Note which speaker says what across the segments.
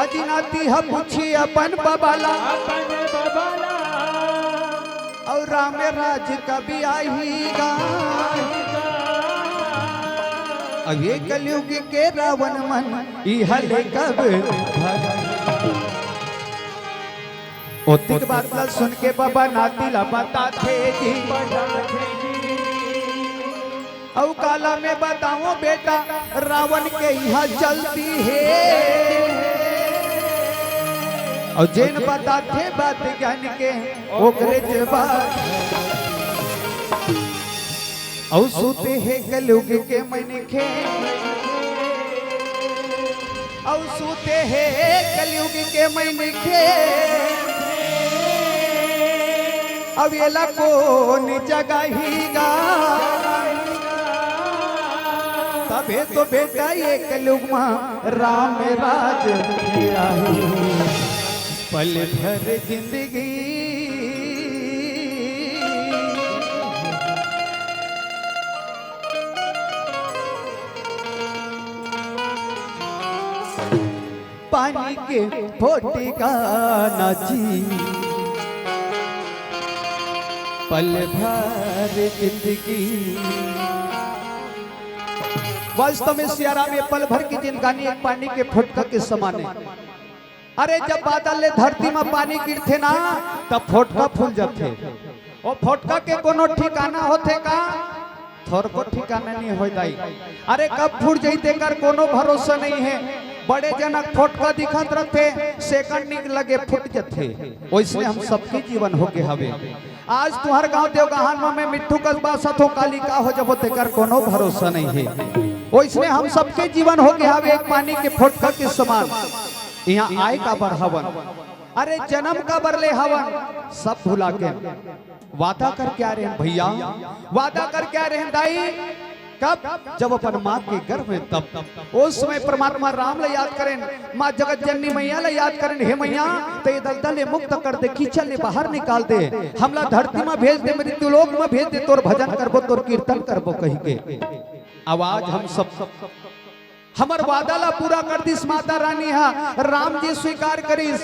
Speaker 1: आदि नाती हम पूछी अपन बबाला और राम राज कभी आईगा। अब ये कलयुग के रावण मन इहले कब ओतिक बात ला सुन के बाबा नाती ला बताते जी। औ काला में बताओ बेटा रावण के यहाँ चलती है। और जैन बताते बात ज्ञान के ओकरे जवाब औ सूते है कलयुग के मन के औ सूते है कलयुग के मन के। अब ये ला कौन जगाहीगा तबे तो बेटा ये कलयुग में राम राज पल भर जिंदगी। पानी के फोटी का नाची पल भर जिंदगी। वास्तव में सियाराम ये पल भर की जिंदगानी एक पानी के फोटका के समान है। अरे जब बादल ले धरती में पानी गिरते ना तब फोटका फूल जाते और फोटका के कोनो ठिकाना होते का थोर को ठिकाना नहीं हो जाई। अरे कब फूट जाते कर कोनो भरोसा नहीं है। बड़े जनक फोटका दिखत रहते सेकंड निक लगे फूट जाते। वैसे हम सबके जीवन हो के हवे। आज तुहर गांव देवगहान में मिट्टू कस्बा सथो कालिका हो जब तेकर कोनो भरोसा नहीं है। वैसे हम सबके जीवन हो गया हवे एक पानी के फोटका के समान। यहाँ आए का बर हवन अरे जन्म का बरले हवन सब भुला के वादा कर क्या रहे भैया वादा कर क्या रहे दाई। कब जब अपन माँ के गर्भ में तब उस समय परमात्मा राम ले याद करें माँ जगत जननी मैया ले याद करें। हे मैया तो ये दलदल मुक्त कर दे कीचड़ ले बाहर निकाल दे हमला धरती में भेज दे मृत्युलोक में भेज दे तोर भजन करबो तोर कीर्तन करबो कही के। आवाज हम सब हमर वादा ला पूरा कर दिस माता रानी हा राम जी स्वीकार करिस।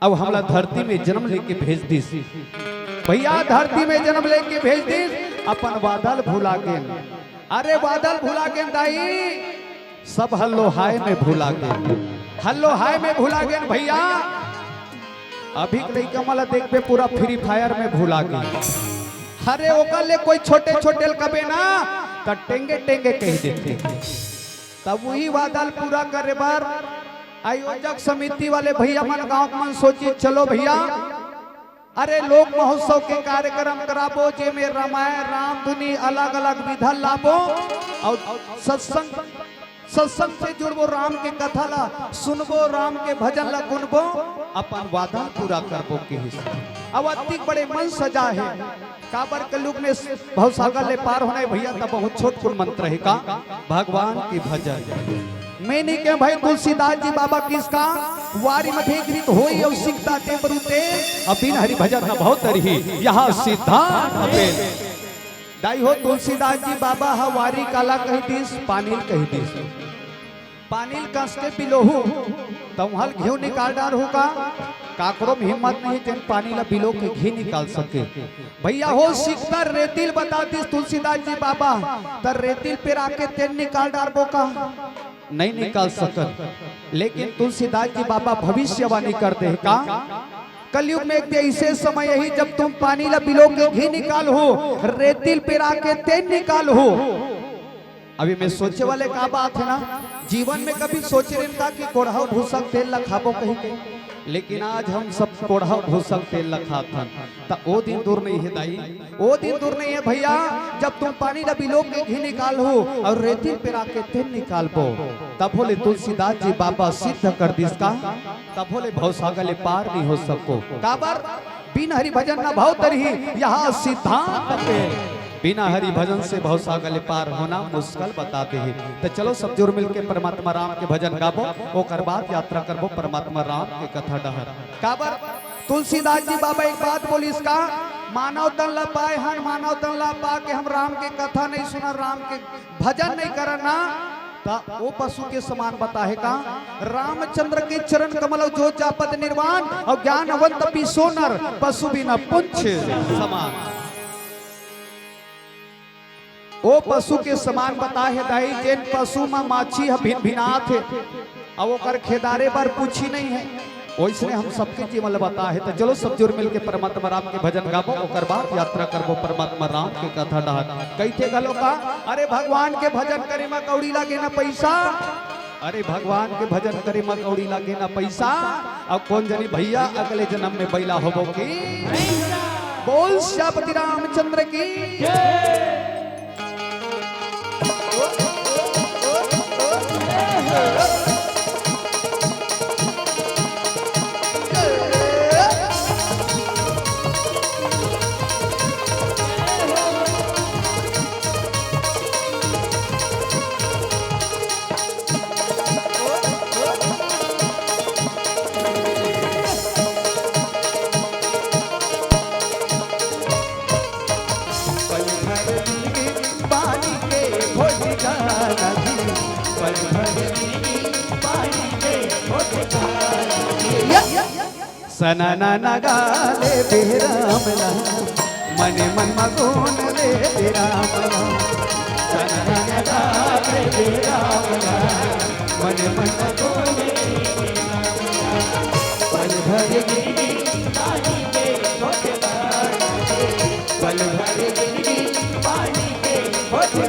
Speaker 1: अब हमला धरती में जन्म लेके भेज दिस भैया धरती में जन्म लेके भेज दिस अपन बादल भुला के। अरे बादल भुला के दाई सब हल्लो हाय में भुला के हल्लो हाय में भुला गए भैया। अभी लइका मला देख पे पूरा फ्री फायर में भुला गए। अरे ओकर ले कोई छोटे छोटे कबे ना तो टेंगे टेंगे कह देते। तब वही बादल पूरा करे बार आयोजक समिति वाले भैया मन गांव मन सोची चलो भैया अरे लोक महोत्सव के कार्यक्रम कराबो जे में रामायण राम धुनी अलग अलग विधा लाबो और सत्संग से जुड़बो राम के कथा ला सुनबो राम के भजन ला गुनबो अपन वादा पूरा करबो के हिस्सा। अब अति बड़े मन सजा है काबर कलयुग में भवसागर ले पार होने भैया तब बहुत छोट कुल मंत्र है का भगवान की भजन। मैंने क्या भाई तुलसीदास जी बाबा किसका वारी मध्य कृत होई और सिकता ते बरुते अबिन हरि भजन न बहुत रही यहाँ सिद्धांत अपेल दाई हो तुलसीदास जी बाबा हा वारी काला कही दिस पानील कही दिस। पानील कसके बिलोहू तमहल घी निकाल डार होगा काकरो में हिम्मत नहीं तेन पानी ला बिलो के घी निकाल सके। भैया हो सिकता रेतिल बता दिस तुलसीदास जी बाबा तर रेतिल पे आके तेन निकाल डार बोका नहीं निकाल सकत। लेकिन तुलसीदास जी बाबा भविष्यवाणी करते हैं का कलयुग में एक ऐसे समय यही जब तुम पानी ला बिलो के घी निकाल हो रेतिल पे आके तेन निकाल हो। अभी मैं सोचे वाले का बात है ना जीवन में कभी सोच रहे था कि कोढ़ा भूसक तेल ला खाबो कहीं के लेकिन आज हम सब कोढ़ा भूसक तेल ला खाथन त ओ दिन दूर नहीं है दाई ओ दिन दूर नहीं है भैया जब तुम पानी ला बिलो के घी निकाल हो और रेती पे आके तेल निकाल पो तब बोले तुलसीदास जी बाबा सिद्ध कर दिस का तब बोले भवसागर पार नहीं हो सको काबर बिन हरि भजन न भाव तरही यहाँ सिद्धांत पे बिना हरि भजन से भवसागर पार होना मुश्किल बताते हैं। तो चलो सब जोर मिलके परमात्मा राम के भजन गाबो ओकर बाद यात्रा करबो परमात्मा राम के कथा डहर काबर तुलसीदास जी बाबा एक बात बोली इसका मानव तन ला पाए हन मानव तन ला पा के हम राम के कथा नहीं सुना राम के भजन नहीं करना वो पशु के समान बता है का रामचंद्र के चरण कमल जो जापत निर्वाण और ज्ञानवंत पिसोनर पशु बिना पुंछ समान। वो पशु के समान बता है दाई जेन पशु में माछी भिन भिनाथ है अब ओकर खेदारे बार पूछी नहीं है वैसे हम सबके जीवन बता है। तो चलो सब जोर मिल के परमात्मा राम के भजन गाबो ओकर बाद यात्रा करबो परमात्मा राम के कथा डाल कैथे गलो का। अरे भगवान के भजन करे में कौड़ी लागे ना पैसा, अरे भगवान के भजन करे में कौड़ी लागे ना पैसा। अब कौन जानी भैया अगले जन्म में बैला होबो की। बोल श्यापति रामचंद्र की। सना नगाले बेरामला मने मन मगोन रे बेरामला सना नगाले बेरामला मने मन मगोन रे पल भर गिरी पानी के होते पल भर गिरी पानी के होते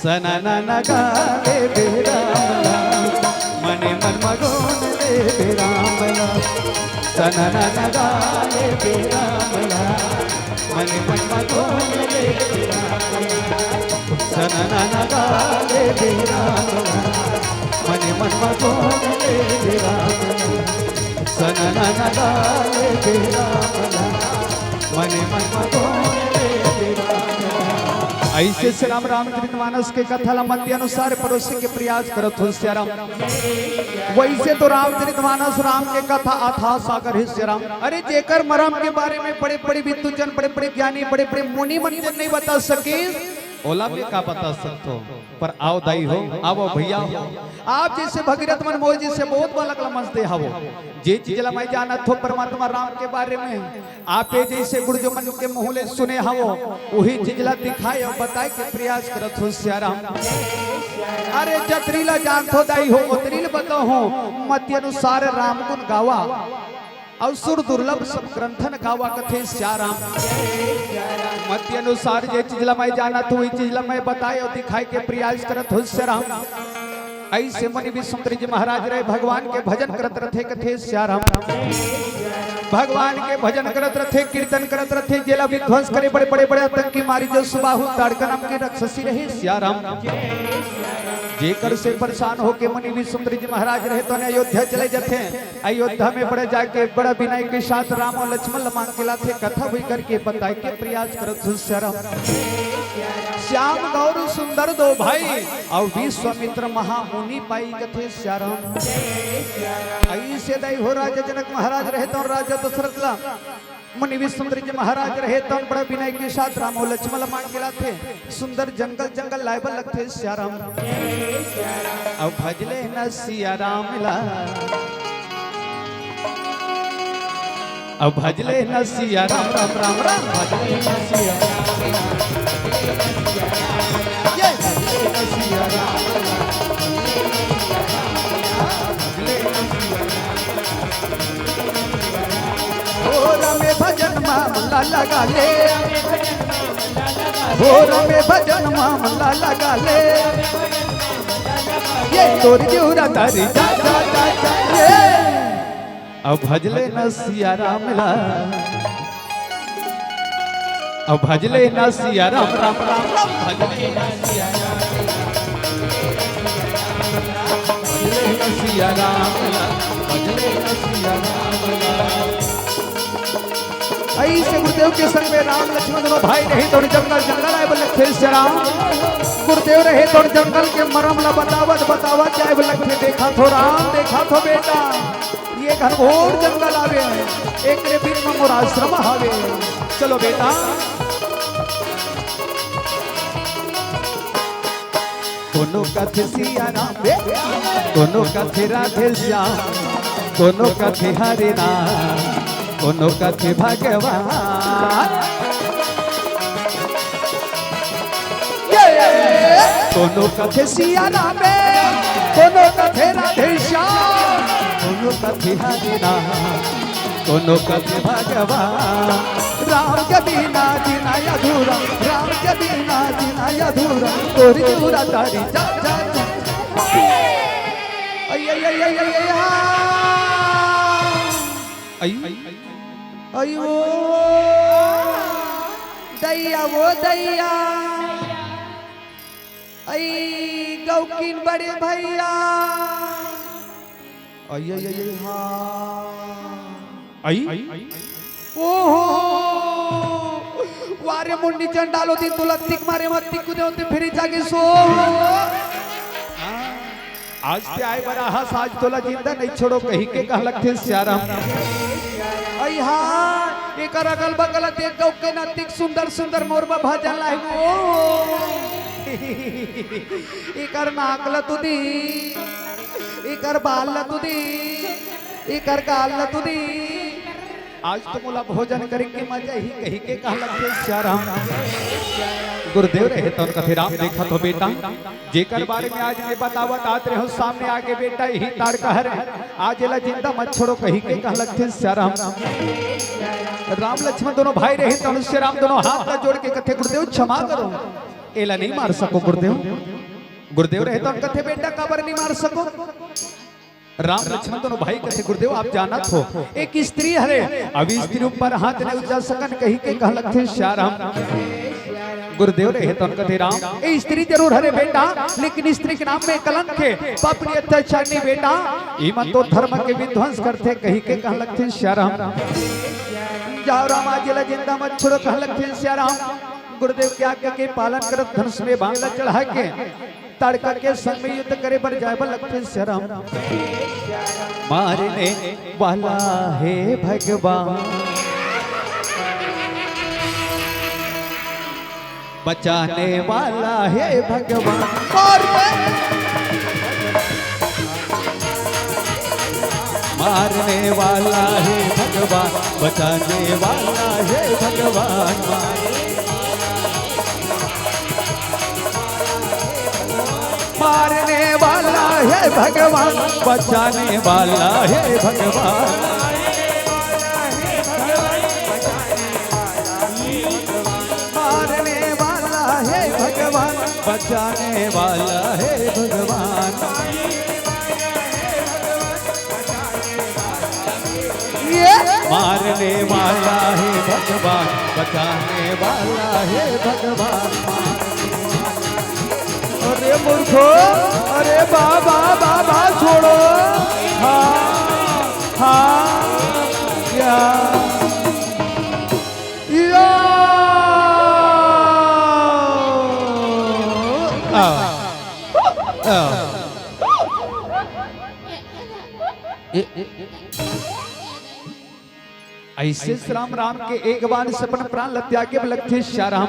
Speaker 1: सना नगाले बेरामला मने मन मगोन बेरामला सनना नगाले बेरामला मने मन मगोन रे बेरामला सनना नगाले बेरामला मने मन मगोन रे बेरामला सनना नगाले बेरामला मने मन मगोन रे बेरामला। ऐसे से राम रामचरितमानस के कथा मध्य अनुसार परोसे के प्रयास करत हो श्याराम। वैसे तो रामचरितमानस राम के कथा अथा सागर है श्याराम। अरे जेकर मरम के बारे में बड़े बड़े विद्वजन बड़े बड़े ज्ञानी बड़े बड़े मुनि मन नहीं बता सके ओला में का बता सकते हो। पर आओ दाई हो आओ भैया आप जैसे भगीरथ मन मोह जी से बहुत बालक लमजते हो जे चीज मैं जानत हो परमात्मा राम के बारे में आप जैसे गुरुजो मन के मुहले सुने हो वही चीज ला दिखाए और बताए के प्रयास करत हो श्याराम। अरे जतरीला जानत हो दाई हो उतरील बताओ हो मत अनुसार राम गुण गावा और सुर दुर्लभ सब ग्रंथन गावा कथे श्याराम। मत अनुसार जे चीज ला मैं जानत हूँ वही चीज ला मैं बताए और दिखाए के प्रयास करत हो श्याराम। ऐसे मुनि विश्वामित्र जी महाराज रहे भगवान के भजन करत रथे कथे श्याराम। भगवान के भजन करत रथे कीर्तन करत रथे जेला विध्वंस करे बड़े बड़े बड़े आतंकी मारी जो सुबाहु ताड़का नाम के राक्षसी रहे श्याराम। जेकर से परेशान होके मुनि विश्वामित्र जी महाराज रहे तो अयोध्या चले जाते। अयोध्या में बड़े जाके बड़ा विनय के साथ राम और लक्ष्मण मांग के लाते कथा हुई करके बताए के प्रयास करत श्याराम। श्याम गौर सुंदर दो भाई और विश्वामित्र महामुनि पाई कथे श्याराम। ऐसे दई हो राजा जनक महाराज रहे तो राजा दशरथ ला मुनि विश्वामित्र जी महाराज रहे तो बड़ा विनय के साथ राम और लक्ष्मण मांग के लाते सुंदर जंगल जंगल लाइबल लगते श्याराम। अब भजले न सियाराम ला अब भजले न सियाराम राम राम राम भजले न सियाराम ये भजले न सियाराम में भजन मामला लगा ले भोर में भजन मामला लगा ले ये तोर जोरा तारी जा जा जा जा ये अब भजले न सियाराम ला अब भजले न सियाराम राम राम राम भजले न सियाराम भजले न सियाराम ला भजले न सियाराम ला। ऐसे गुरुदेव के संग में राम लक्ष्मण दोनों भाई रहे तो जंगल जंगल आए बोले थे श्याम। गुरुदेव रहे तो जंगल के मरम ला बतावत बतावत जाए बोले देखा थो राम देखा थो बेटा ये घनघोर जंगल आवे एक रे बीच में मोर आश्रम आवे चलो बेटा कोनो कथे सिया राम रे, कोनो कथे राधे श्याम, कोनो कथे हरे नाम, कोनो कथे भगवान। कोनो कथे सिया राम रे, कोनो कथे राधे श्याम, कोनो कथे हरे नाम, कोनो कथे भगवान। राम के बिना जीना अधूरा, राम के बिना जीना अधूरा, तोरी पूरा तारी जा जा जा। आई आई आई आई आई आई आई वो दैया, वो दैया, आई गौकीन बड़े भैया, आई आई आई आई आई ओहो वारे मुंडी चंडालो दिन तुला तिक मारे मत तिक कुदे होते फिर जाके सो। आज ते आए बड़ा हंस, आज तोला जिंदा नहीं छोड़ो कहीं के कहलक थे श्याराम। आई हाँ एक अगल बगल देख गौ के नतिक सुंदर सुंदर मोरबा भजन लाई वो एकर नाक लतुदी, एकर बाल लतुदी, एकर गाल लतुदी। आज तो मोला भोजन करेंगे मजा ही कहीं के कहलक थे श्याराम। गुरुदेव रहे तो कथे राम देखा तो बेटा, जेकर बारे में आज मैं बतावत आते रहो सामने आगे बेटा यही ताड़ कह रहे, आज एला जिंदा मत छोड़ो कहीं के कहलक थे श्याराम। राम लक्ष्मण दोनों भाई रहे तो श्री राम दोनों हाथ का जोड़ के कथे गुरुदेव क्षमा करो, एला नहीं मार सको गुरुदेव। गुरुदेव रहे तो कथे बेटा काबर नहीं मार सको। राम लक्ष्मण दोनों भाई कथे गुरुदेव आप जानत हो एक स्त्री हरे, अभी स्त्री ऊपर हाथ नहीं उठा सकन कहीं के कहलक थे श्याराम। गुरुदेव रहे तो कथे राम ए स्त्री जरूर हरे बेटा, लेकिन स्त्री के नाम में कलंक है, पापनी अत्याचार नहीं बेटा, ईमन तो धर्म के विध्वंस करते कहीं के कहलक थे श्याराम। जाओ राम आज ला जिंदा मत छोड़ो कहलक थे श्याराम। गुरुदेव क्या के पालन करत धनुष में बांगला चढ़ा के तड़का के संग में युद्ध करे पर जाए लगते श्याराम। मारने वाला है भगवान, बचाने वाला है भगवान, मारने वाला है भगवान, बचाने वाला है भगवान। मारने वाला है भगवान, बचाने वाला है भगवान। मारने वाला है भगवान, बचाने वाला है भगवान। मारने वाला है भगवान, बचाने वाला है भगवान। अरे मूर्खो, अरे बाबा बाबा छोड़ो, हाँ हाँ क्या ऐसे राम राम के एक बार से अपन प्राण लत्या के लगते श्याराम।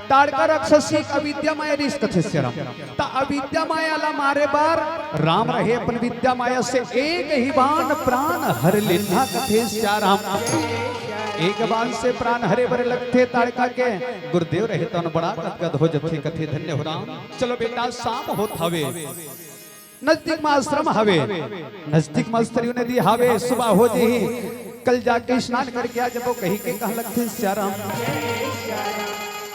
Speaker 1: ताड़का राक्षसी अविद्या माया रिस कथे श्याराम, ता अविद्या माया ला मारे बार राम रहे अपन विद्या माया से एक ही बाण प्राण हर लेना कथे श्याराम। एक बाण से प्राण हरे भरे लगते ताड़का के। गुरुदेव रहे तो बड़ा गदगद हो जथे कथे धन्य हो राम। चलो बेटा शाम होत हवे, नजदीक में आश्रम हवे, नजदीक में स्त्रियों ने दी हवे, सुबह हो जी कल जाके स्नान करके आ जब कहीं के कह लगते श्याराम।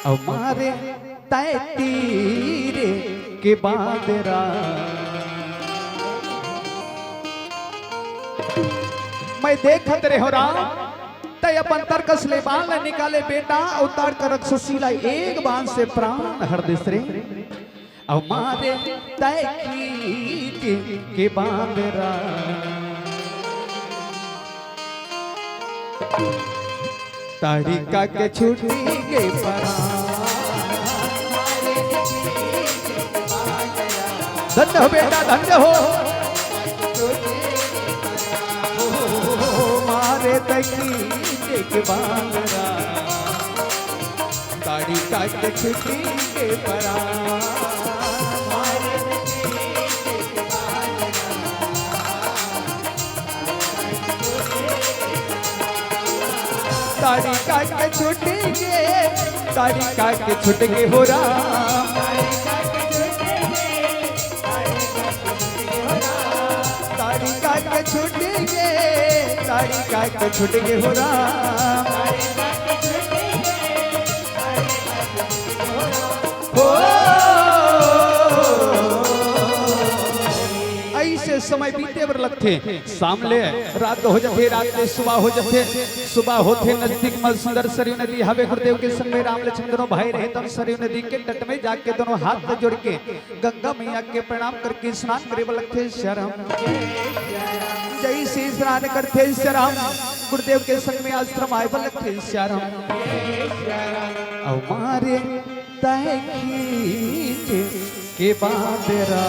Speaker 1: हमारे तय तीरे के बादरा मैं देखत रहे हो राम, तय अपन तरकस ले बाण निकाले बेटा, उतार कर रक्षसीला एक बाण से प्राण हर दूसरे। हमारे तय के बादरा ताड़िका के छुट्टी के धन्य हो बेटा धन्य हो। मारे तकी एक बांगरा ताड़िका के छुट्टी के परा। के छूटेंगे तारिका के छूटेंगे हो राम तारिका के छूटेंगे तारिका के छूटेंगे हो राम ऐसे समय बीते बर लगते सामने रात हो जाते रात के सुबह हो जाते सुबह होते नजदीक में सुंदर सरयू नदी हवे गुरुदेव के संग में राम लक्ष्मण दोनों भाई रहे तब सरयू नदी के तट में जाके दोनों हाथ जोड़ के गंगा मैया के प्रणाम करके स्नान करे बर लगते शरम जय श्री स्नान करते शरम गुरुदेव के संग में आश्रम आए बर लगते शरम हमारे तय के बांदरा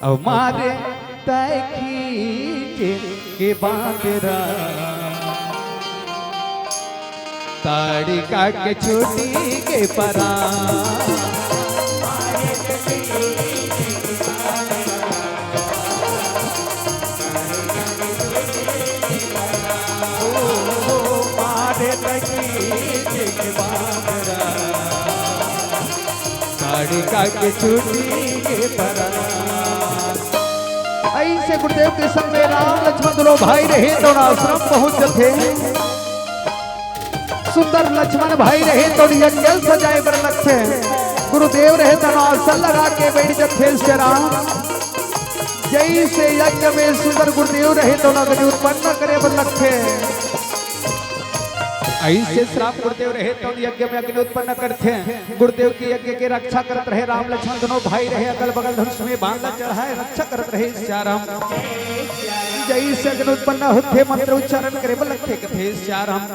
Speaker 1: हमारे तय के बांदरा तारिका के छोटी के परा तारिका के छोटी के परा ऐसे गुरुदेव के संग में राम लक्ष्मण दोनों भाई रहे तो आश्रम पहुंच जाते सुंदर लक्ष्मण भाई रहे तो जंगल सजाए बर लगते गुरुदेव रहे तो आसन लगा के बैठ जाते से राम जय से यज्ञ में सुंदर गुरुदेव रहे तो अग्नि उत्पन्न करे बर लगते ऐसे श्राप गुरुदेव रहे तो यज्ञ में अग्नि उत्पन्न करते हैं गुरुदेव की यज्ञ की रक्षा करते रहे राम लक्ष्मण दोनों भाई रहे अगल बगल धनुष में बांधा चढ़ाए रक्षा करते रहे श्याराम जय से अग्नि उत्पन्न होते मंत्र उच्चारण करे लगते कथे श्याराम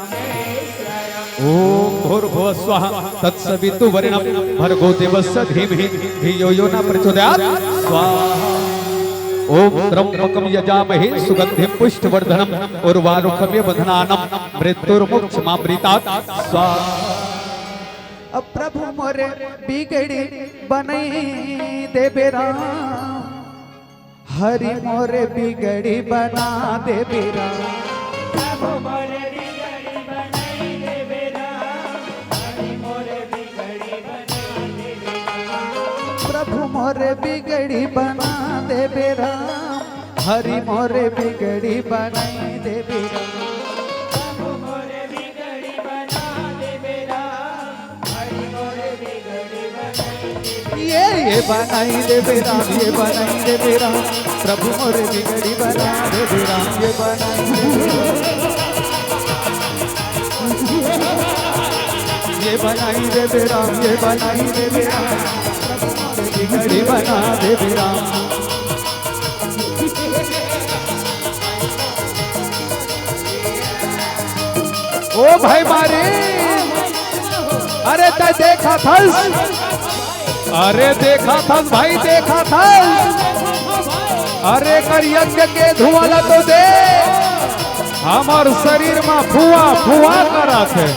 Speaker 1: ओम भूर्भुवः स्वः तत्सवितुर्वरेण्यं भर्गो देवस्य धीमहि धियो यो न प्रचोदयात् स्वाहा ओम त्र्यंबकं यजामहे सुगंधिं पुष्टिवर्धनम् उर्वारुकमिव बंधनानां मृत्युर्मुक्षमामृतात् स्वाहा अब प्रभु मोरे बिगड़ी बनई देबे राम हरि मोरे बिगड़ी बना देबे राम प्रभु मोरे बिगड़ी बनई देबे राम हरि मोरे बिगड़ी बना देबे राम प्रभु मोरे बिगड़ी बना देबे राम हरि मोरे बिगड़ी बनाई देबे राम प्रभु मोरे बिगड़ी बना देबे राम हरि मोरे बिगड़ी बनाई ये बनाई देबे राम ये बनाई देबे राम प्रभु मोरे बिगड़ी बना देबे राम ये बनाई ये बनाई देबे राम ये बनाई देबे राम प्रभु मोरे बिगड़ी बना देबे राम ओ भाई मारे अरे तय देखा था अरे देखा था भाई देखा था अरे कर यज्ञ के धुआं तो दे हमार शरीर में फुआ फुआ करा थे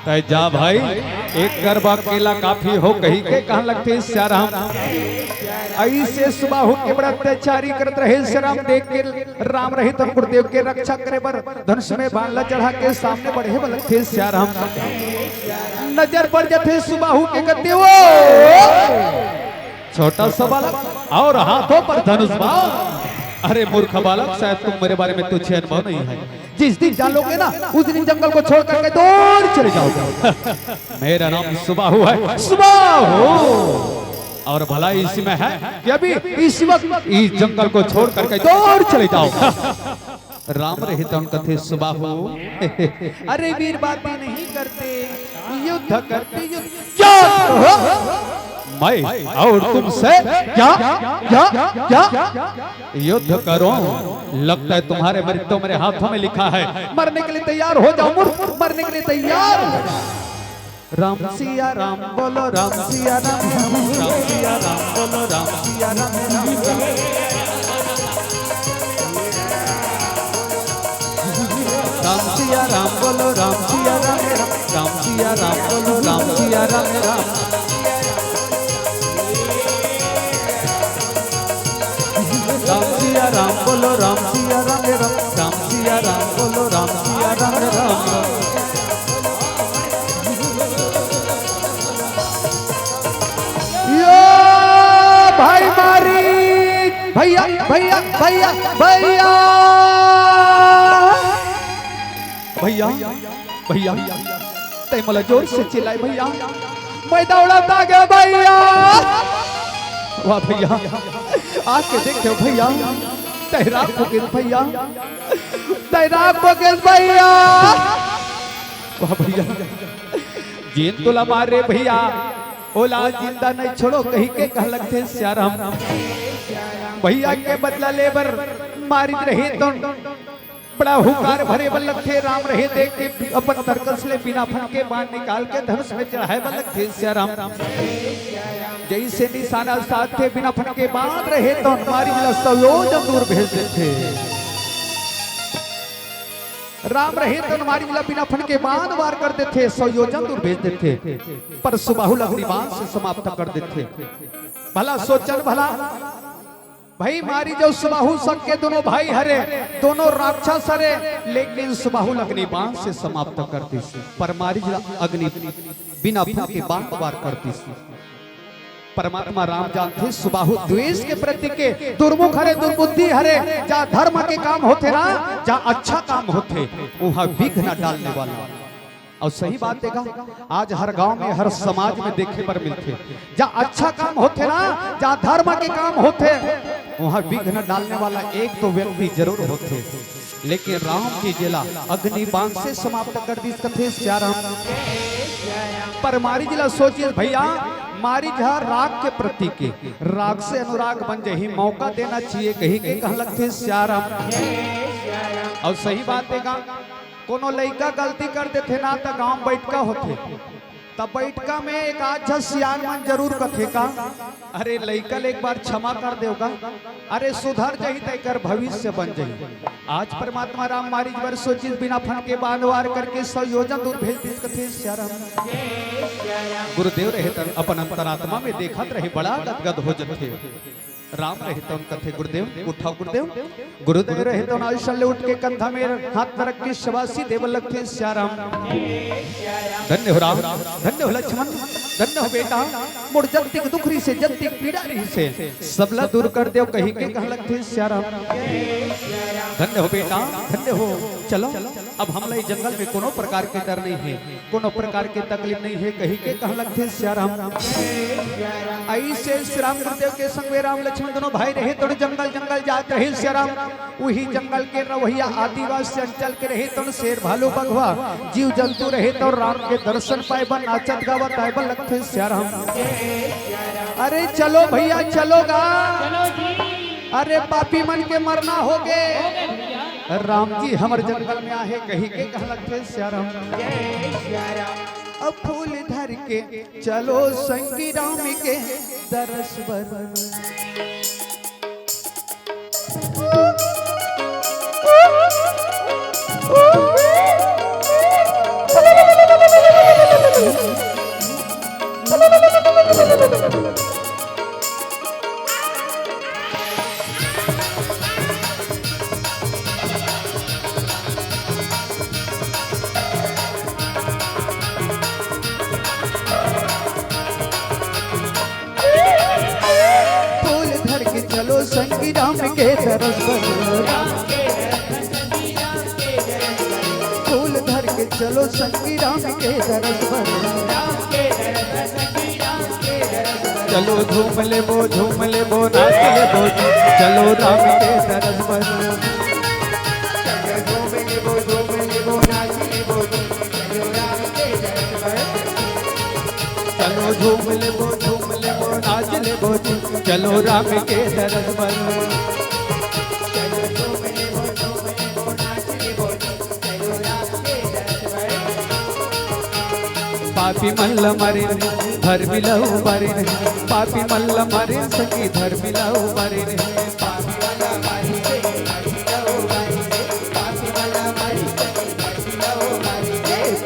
Speaker 1: तय जा भाई एक गरबा केला काफी हो कहीं के कहां लगते श्याराम ऐसे सुबह हो के बड़ा अत्याचारी करत रहे श्याराम देख के राम रहे तो गुरुदेव के रक्षा करे बर धनुष में बांधला चढ़ा के सामने बढ़े लगते श्याराम नजर पड़ जाते सुबह हो के कहते वो छोटा सा बालक और हाथों पर धनुष बाण अरे मूर्ख बालक शायद तुम मेरे बारे में तुझे अनुभव नहीं है जिस दिन जान लोगे ना उस दिन जंगल को छोड़ करके दौड़ चले जाओगे मेरा नाम सुबाहु है सुबाहु और भला इसी में है कि अभी इस वक्त इस जंगल को छोड़ करके दौड़ चले जाओ राम रहे तो कथे सुबाहु अरे वीर बातें नहीं करते युद्ध करते क्या मैं और तुमसे क्या युद्ध करो लगता है तुम्हारे मृत्यु मेरे हाथों में लिखा है मरने के लिए तैयार हो जाओ मूर्ख मरने के लिए तैयार राम सिया राम बोलो राम सिया राम राम सिया राम बोलो राम सिया राम राम सिया राम बोलो राम सिया राम राम सिया राम बोलो राम सिया राम राम सिया राम बोलो राम सिया राम राम राम सिया राम बोलो राम सिया राम राम राम। यो भाई मारी भैया भैया भैया भैया भैया भैया ते मला जोर से चिल्लाए भैया मैं दौड़ता गया भैया। वाह भैया आके देखो भैया तैराक हो गए भैया तैराक हो गए भैया। वाह भैया जीन तुला मारे भैया ओला जिंदा नहीं छोड़ो कहीं के कह लगते श्याराम भैया के बदला लेबर मारी रहे तो बड़ा हुकार भरे बल्लभ थे राम रहे देख के अपन तरकस ले बिना फटके बाण निकाल के धनुष में चढ़ाए बल्लभ थे श्याराम जैसे निशाना साथ थे बिना फटके बांध रहे तो मारी सयोजन दूर भेज देते राम रहे तो मारी बिना फटके बांध वार कर देते सयोजन दूर भेज देते पर सुबाहुल अग्निबाण से समाप्त कर देते। भला सोचन भला भाई मारी जो सुबाहु संग के दोनों भाई हरे दोनों राक्षस हरे लेकिन सुबाहुल अग्निबाण से समाप्त करती पर मारी अग्नि बिना फटके बांध वार करती। परमात्मा राम जानते सुबाहु द्वेष के प्रति के दुर्मुख हरे दुर्बुद्धि हरे जहाँ धर्म के काम होते ना जहाँ अच्छा काम होते वहाँ विघ्न डालने वाला। और सही बात देखा आज हर गांव में हर समाज में देखे पर मिलते जहाँ अच्छा काम होते ना जहाँ धर्म के काम होते वहाँ विघ्न डालने वाला एक तो व्यक्ति जरूर होते लेकिन राम की जिला अग्निबाण से समाप्त कर दी कथे श्याराम। पर मारी जिला सोचिए भैया मारी जहाँ राग के प्रति के राग से अनुराग बन जाए मौका देना चाहिए कहीं के कह लगते श्याराम। और सही बात है कोनो लड़का गलती कर देते ना तो गांव बैठका होते तब बैठका में एक आध सियान मन जरूर कथे का अरे लड़का एक बार क्षमा कर देगा अरे सुधर जाही तैकर भविष्य बन जाही। आज परमात्मा राम मारी बार सोचिस बिना फन के बानवार करके संयोजन दूर भेज दी कथे श्याराम। गुरुदेव रहे अपन अंतरात्मा में देखत रहे बड़ा गदगद हो जथे राम रहे तो कथे गुरुदेव उठाओ गुरुदेव गुरुदेव रहे तो आयुष्य उठ के कंधा में हाथ रख के शबासी देव लगते श्याराम। धन्य हो राम धन्य हो लक्ष्मण धन्य हो बेटा मोर जगतिक दुखरी से जगतिक पीड़ा रही से सबला दूर कर देव कहीं के कह लगते श्याराम। धन्य हो बेटा धन्य हो। चलो अब हम जंगल में कोनो प्रकार के डर नहीं है कोनो प्रकार के तकलीफ नहीं है कहीं के कह लगते श्याराम। ऐसे श्री राम गुरुदेव के संग राम लक्ष्मण दोनों भाई रहे तो जंगल जंगल जाते रहे श्याराम। वही जंगल के रवैया आदिवासी अंचल के रहे तो शेर भालू बघवा जीव जंतु रहे तो राम के दर्शन पाए बन नाचत गावत आए बन लगते श्याराम। अरे चलो भैया चलोगा अरे पापी मन के मरना हो गए राम जी हमारे जंगल में आहे कहीं के कह लगते श्याराम। अब फूल धर के चलो संगी राम के दरस बर चलो संगी राम के दरस पर फूल धर के चलो संगी राम के दरस पर चलो झूम ले बो नाच ले बो चलो राम के दरस पर चलो झूम ले बो नाच ले बो चलो राम के दरस पर। पापी मल्ल मारे धर मिलाऊ मारे पापी मल्ल मारे सखी धर मिलाऊ मारे पापी मल्ल मारे धर मिलाऊ मारे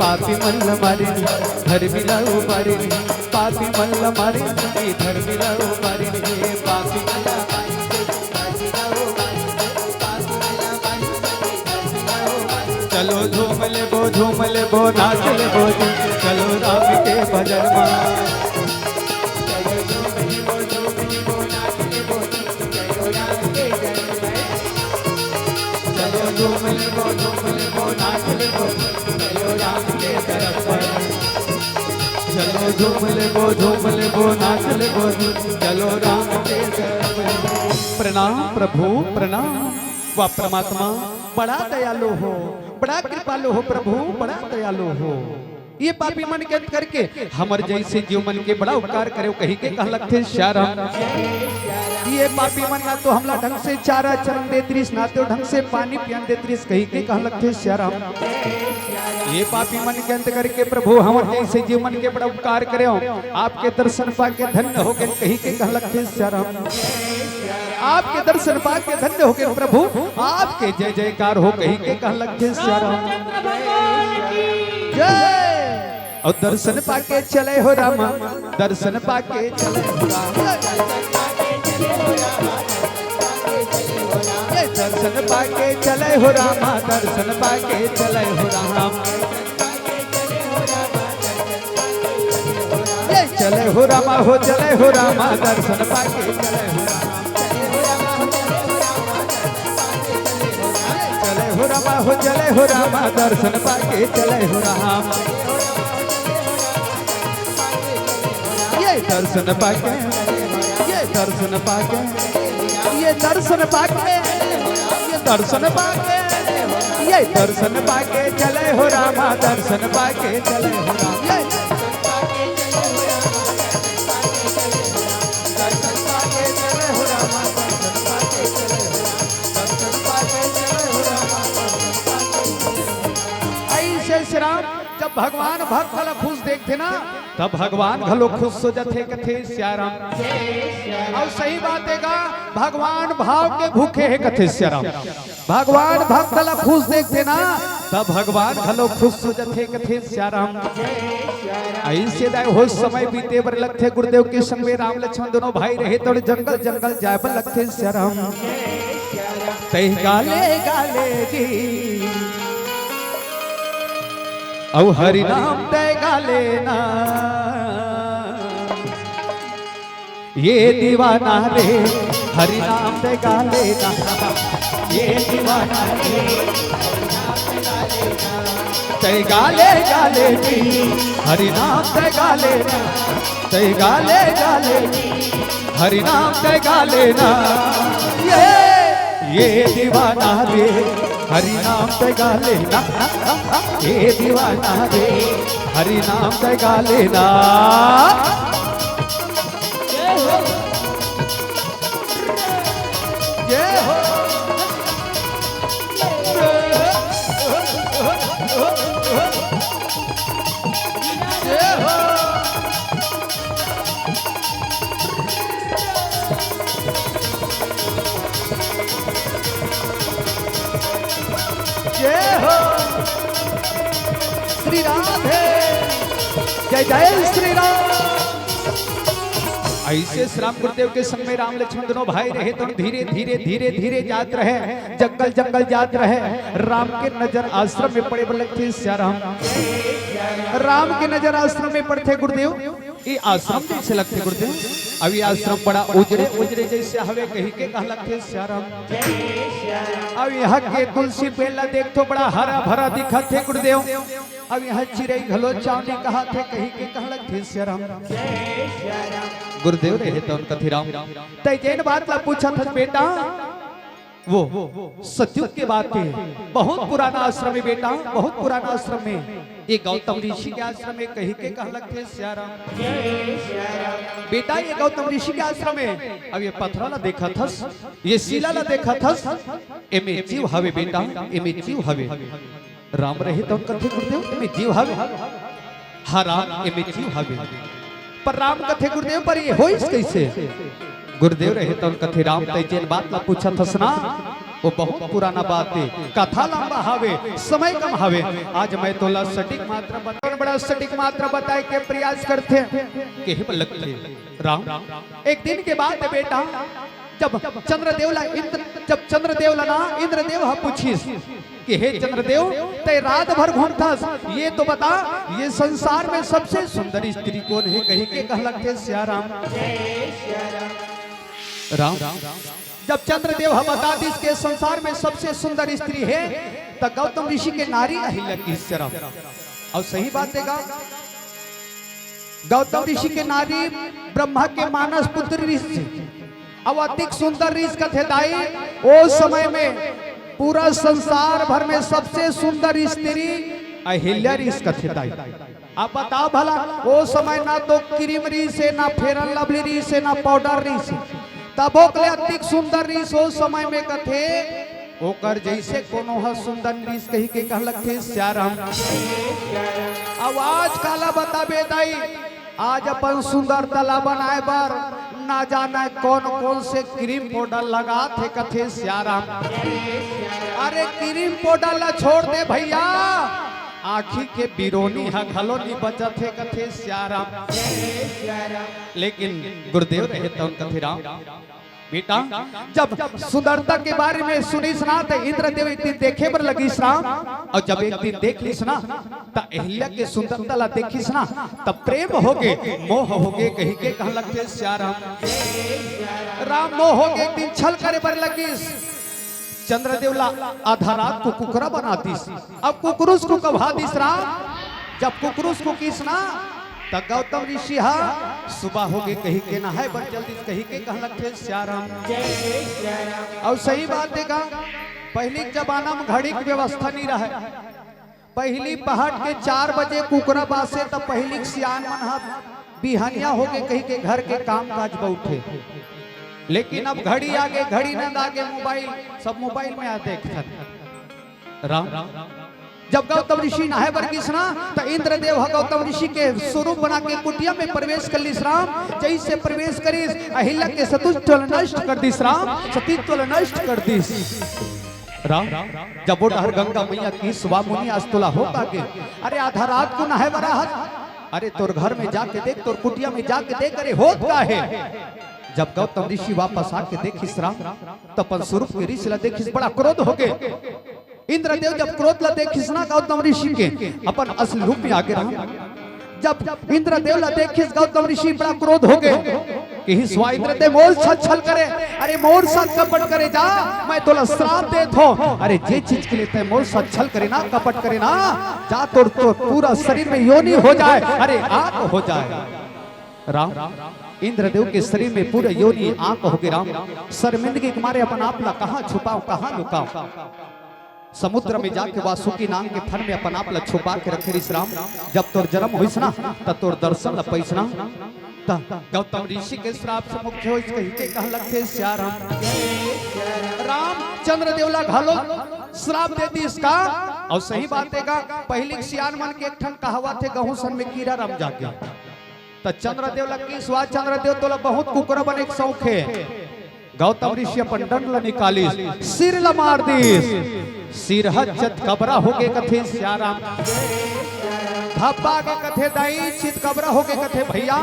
Speaker 1: पापी मल्ल मारे सखी धर मिलाऊ मारे पापी मल्ल मारे धर मिलाऊ मारे चलो झूम ले बो नाच ले बो चलो राम के भजन में झूम ले बो नाच ले बो चलो राम के तरफ पर चलो झूम ले बो नाच ले बो चलो राम के तरफ पर। प्रणाम प्रभु प्रणाम। वह परमात्मा बड़ा दयालु हो, बड़ा कृपालु हो प्रभु, बड़ा दयालु हो। ये पापी मन के अंत करके हमर जैसे जीव मन के बड़ा उपकार करे कहीं के कहलक थे श्याराम। ये पापी मन ना तो हमला ढंग से चारा चरण दे त्रिस ना तो ढंग से पानी पियन दे त्रिस कहीं के कहलक थे श्याराम। ये पापी मन के अंत करके प्रभु हमर जैसे जीव मन के बड़ा उपकार करे आपके दर्शन पाके धन्य हो गए कहीं के कहलक थे श्याराम। आपके दर्शन पाके धन्य हो गए प्रभु, आपके जय जयकार हो कहीं के कहलक थे श्याराम। जय और दर्शन पाके चले हो रामा, दर्शन पाके चले हो रामा, दर्शन पाके चले हो रामा, दर्शन पाके चले हो राम। चले हो रामा हो चले हो रामा, दर्शन पाके चले हो राम। चले हो रामा हो चले हो रामा, दर्शन पाके चले हो राम। दर्शन पाके ये दर्शन पाके ये दर्शन पाके ये दर्शन पाके ये दर्शन पाके चले हो रामा, दर्शन पाके चले हो राम। दर्शन पाके चले हो रामा, दर्शन पाके चले हो राम, दर्शन पाके चले हो रामा। ऐसे श्री राम जब भगवान भक्त वाला खुश देखते ना तब भगवान घलो खुश हो जाते कथे श्याराम। और सही बात है का भगवान भाव के भूखे है कथे श्याराम। भगवान भक्त वाला खुश देखते ना तब भगवान घलो खुश हो जाते कथे श्याराम। ऐसे दाय हो समय बीते बर लगते गुरुदेव के संग में राम लक्ष्मण दोनों भाई रहे तो जंगल जंगल जाए पर लगते श्याराम। तै गाले गाले जी औ हरि नाम तय गाले ना, ये दीवाना रे हरि नाम तय गाले ना, ये दीवाना रे तय गाले गाले जी हरि नाम तय गाले ना, तय गाले गाले हरि नाम तय गाले ना। ये दीवाना रे हरि नाम तय गाले ना, ये दीवाना रे हरि नाम तय गाले ना। जय हो जय हो जय हो जय हो श्री राधे जय जय श्री राम। ऐसे श्री राम गुरुदेव के संग में राम लक्ष्मण दोनों भाई रहे तो धीरे धीरे धीरे धीरे जात रहे, जंगल जंगल जात रहे। राम के नजर आश्रम में पड़े लगते श्याराम। राम के नजर आश्रम में पड़ते गुरुदेव ये आश्रम जैसे लगते गुरुदेव। अभी आश्रम बड़ा उजरे उजरे जैसे हवे कहीं के कहा लगते श्याराम। अब यहाँ के तुलसी पेड़ देख तो बड़ा हरा भरा दिखा थे गुरुदेव। अब यहाँ चिड़ई घलो चावनी कहा थे कहीं के कहा लगते श्याराम। गुरुदेव रहे तो कथी राम तय जैन बात ला पूछा था बेटा, वो सतयुग के बात थी। बहुत पुराना आश्रम है बेटा, बहुत पुराना आश्रम में ये गौतम ऋषि के आश्रम में कहीं के कहा लगते श्याराम। बेटा ये गौतम ऋषि के आश्रम में अब ये पत्थरा ला देखा था, ये शिला ला देखा था, एमे जीव हवे बेटा, एमे जीव हवे। राम रहे तो कथे गुरुदेव एमे जीव हवे, हाँ राम एमे जीव हवे। पर राम कथे गुरुदेव पर ये होइस कैसे? गुरुदेव रहे तो कथे राम तय जेन बात ला पूछा थस ना वो बहुत पुराना बात है, कथा लंबा हवे समय कम हवे। आज मैं तोला सटीक मात्रा बता बड़ा सटीक मात्रा बताए के प्रयास करते के लगते राम। एक दिन के बाद बेटा जब चंद्रदेव ला इंद्र जब चंद्रदेव लना इंद्रदेव हा पूछिस कि हे चंद्रदेव ते रात भर घूमथस, ये तो बता ये संसार में सबसे सुंदर स्त्री कौन है? कही के कहलक थे सिया राम। राम जब चंद्रदेव हा बता दिस के संसार में सबसे सुंदर स्त्री है तो गौतम ऋषि के नारी अहिल्या की शरण। और सही बात है गौतम ऋषि के नारी ब्रह्मा के मानस पुत्र ऋषि अब अधिक सुंदर ऋषि कथे दाई। ओ समय में पूरा संसार भर में सबसे सुंदर स्त्री अहिल्या ऋषि कथे दाई। आप बताओ भला ओ समय ना तो क्रीम ऋषि है, ना फेरन लवली ऋषि है, ना पाउडर ऋषि, तबो के अधिक सुंदर ऋषि ओ समय में कथे ओकर जैसे कोनो ह सुंदर ऋषि कही के कहलक थे सिया राम। अब आज काला बताबे दाई आज अपन सुंदर तला बनाए बर ना जाने कौन कौन से क्रीम पाउडर लगा थे कथे सिया राम। अरे क्रीम पाउडर ला छोड़ दे भैया, आखी के बिरोनी हा घलो नहीं बचत है कथे सिया राम। लेकिन गुरुदेव रहे तो कथे राम बेटा जब सुंदरता के बारे में सुनीस ना तो इंद्रदेव एक दिन देखे पर लगीस राम। और जब एक दिन देख लीस ना तो अहिल्या के सुंदरता ला देखीस ना तब प्रेम हो गए मोह हो गए कही के कह लगते सिया राम। राम मोह हो गए एक दिन छल करे पर लगीस। चंद्रदेव ला आधा रात को कुकरा बना दिस। अब कुकरुस को कहा दिस राम। जब कुकरुस को किस ना तब गौतम ऋषि हा सुबह हो गए कही के नहाए बर जल्दी कही के कहलक थे सिया राम। और सही बात है का पहली जमाना में घड़ी की व्यवस्था नहीं रहे। पहली पहाड़ के 4 बजे कुकरा बासे तब पहली सियान मन हा बिहनिया हो गए कही के घर के काम काज बैठे। लेकिन अब घड़ी आगे घड़ी न आगे मोबाइल सब मोबाइल में आ देखते राम। जब गौतम ऋषि नहाए बर किसना तो इंद्रदेव गौतम ऋषि के स्वरूप बना के कुटिया में प्रवेश कर लिस राम। जैसे प्रवेश करिस अहिल्या के सतुत्व नष्ट कर दिस राम, सतीत्व नष्ट कर दिस राम। जब वो डहर गंगा मैया की सुबह मुनि अस्तुला हो पाके अरे आधा रात को नहाए बर अरे तोर घर में जाके देख, तोर कुटिया में जाके देख, अरे होत का है। जब गौतम ऋषि वापस आके देखिस राम तो अपन स्वरूप के ऋषि ला देखिस बड़ा क्रोध हो गए। इंद्रदेव जब क्रोध ला देखिस ना गौतम ऋषि के अपन असली रूप में आगे रहा। जब इंद्रदेव ला देखिस गौतम ऋषि बड़ा क्रोध हो गए कि ही स्वा इंद्रदेव मोर छल छल करे, अरे मोर साथ कपट करे जा मैं तोला श्राप देत हो। अरे जे चीज के लिए ते मोर साथ छल करे ना कपट करे ना जा तोर तो पूरा शरीर में योनि हो जाए, अरे आग हो जाए राम। इंद्रदेव के शरीर में पूरे योनि आंख हो गए राम। शर्मिंदगी के मारे अपन आप ला कहां छुपाओ कहां लुकाओ। समुद्र में जाके वासुकी नाग के फन में अपन आप ला छुपा के रखे रिस राम। जब तोर जन्म होइस ना त तोर दर्शन ला पैसना त गौतम ऋषि के श्राप से मुक्त होइस कहि के कहलक थे सिया राम। राम चंद्रदेव ला घालो श्राप दे दी इसका। और सही बात है का पहली सियान मन के एक ठन कहावत है गहू सन में कीड़ा रम जाके तो चंद्रदेव लगी स्वाद चंद्रदेव तोला बहुत कुकरा बने एक शौक है। गौतम ऋषि अपन दंड ला निकाली सिर ला मार दिस। सिर हजत कबरा हो गए कथे सिया राम। धब्बा के कथे दाई चित कबरा हो गए कथे भैया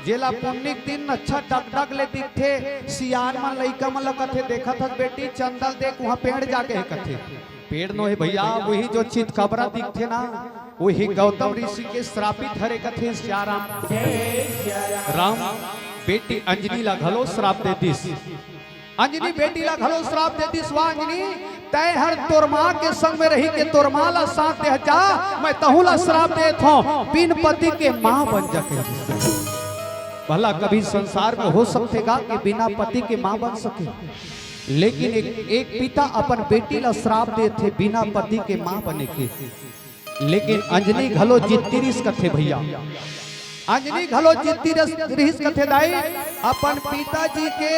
Speaker 1: जेला पुण्य दिन अच्छा डग डग ले दिखे। सियान मन लइका मन ला कथे देखा था बेटी चंदल देख वहां पेड़ जाके कथे पेड़ नो है भैया वही जो चित कबरा दिखते ना वही गौतम ऋषि के श्रापित हरे कथे सिया राम। राम बेटी अंजनी ला घलो श्राप दे दिस। अंजनी बेटी ला घलो श्राप दे दिस। वाह अंजनी तय हर तोर मां के संग में रही के तोर मां ला साथ दे जा मैं तहु ला श्राप देत हूं बिन पति के मां बन जाके। भला कभी संसार में हो सकेगा कि बिना पति के मां बन सके। लेकिन एक पिता अपन बेटी ला श्राप दे थे बिना पति के मां बने के। लेकिन अंजनी घलो जितती रिस कथे भैया अंजनी घलो जितती रिस कथे दाई अपन पिताजी के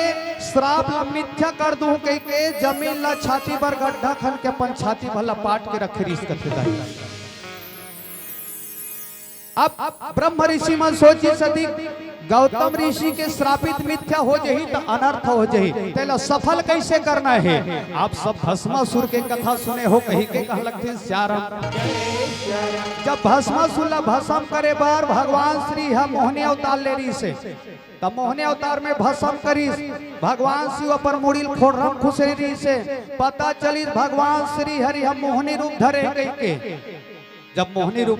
Speaker 1: श्राप ला मिथ्या कर दूं कह के जमीन ला छाती पर गड्ढा खन के अपन छाती भला पाट के रखे रिस कथे दाई। अब ब्रह्म ऋषि मन सोची सदी गौतम ऋषि के श्रापित मिथ्या हो जही तो अनर्थ हो जही, तेला सफल कैसे करना है। आप सब भस्मासुर के कथा सुने हो, कही के कहलक थे श्याराम। जब भस्मासुर ला भस्म करे बार भगवान श्री हम मोहनी अवतार ले रही से, तब मोहनी अवतार में भस्म करी भगवान शिव पर मुड़िल फोड़म खुशरी से पता चली भगवान श्री हरि हम मोहनी रूप धरे कही के। जब मोहनी रूप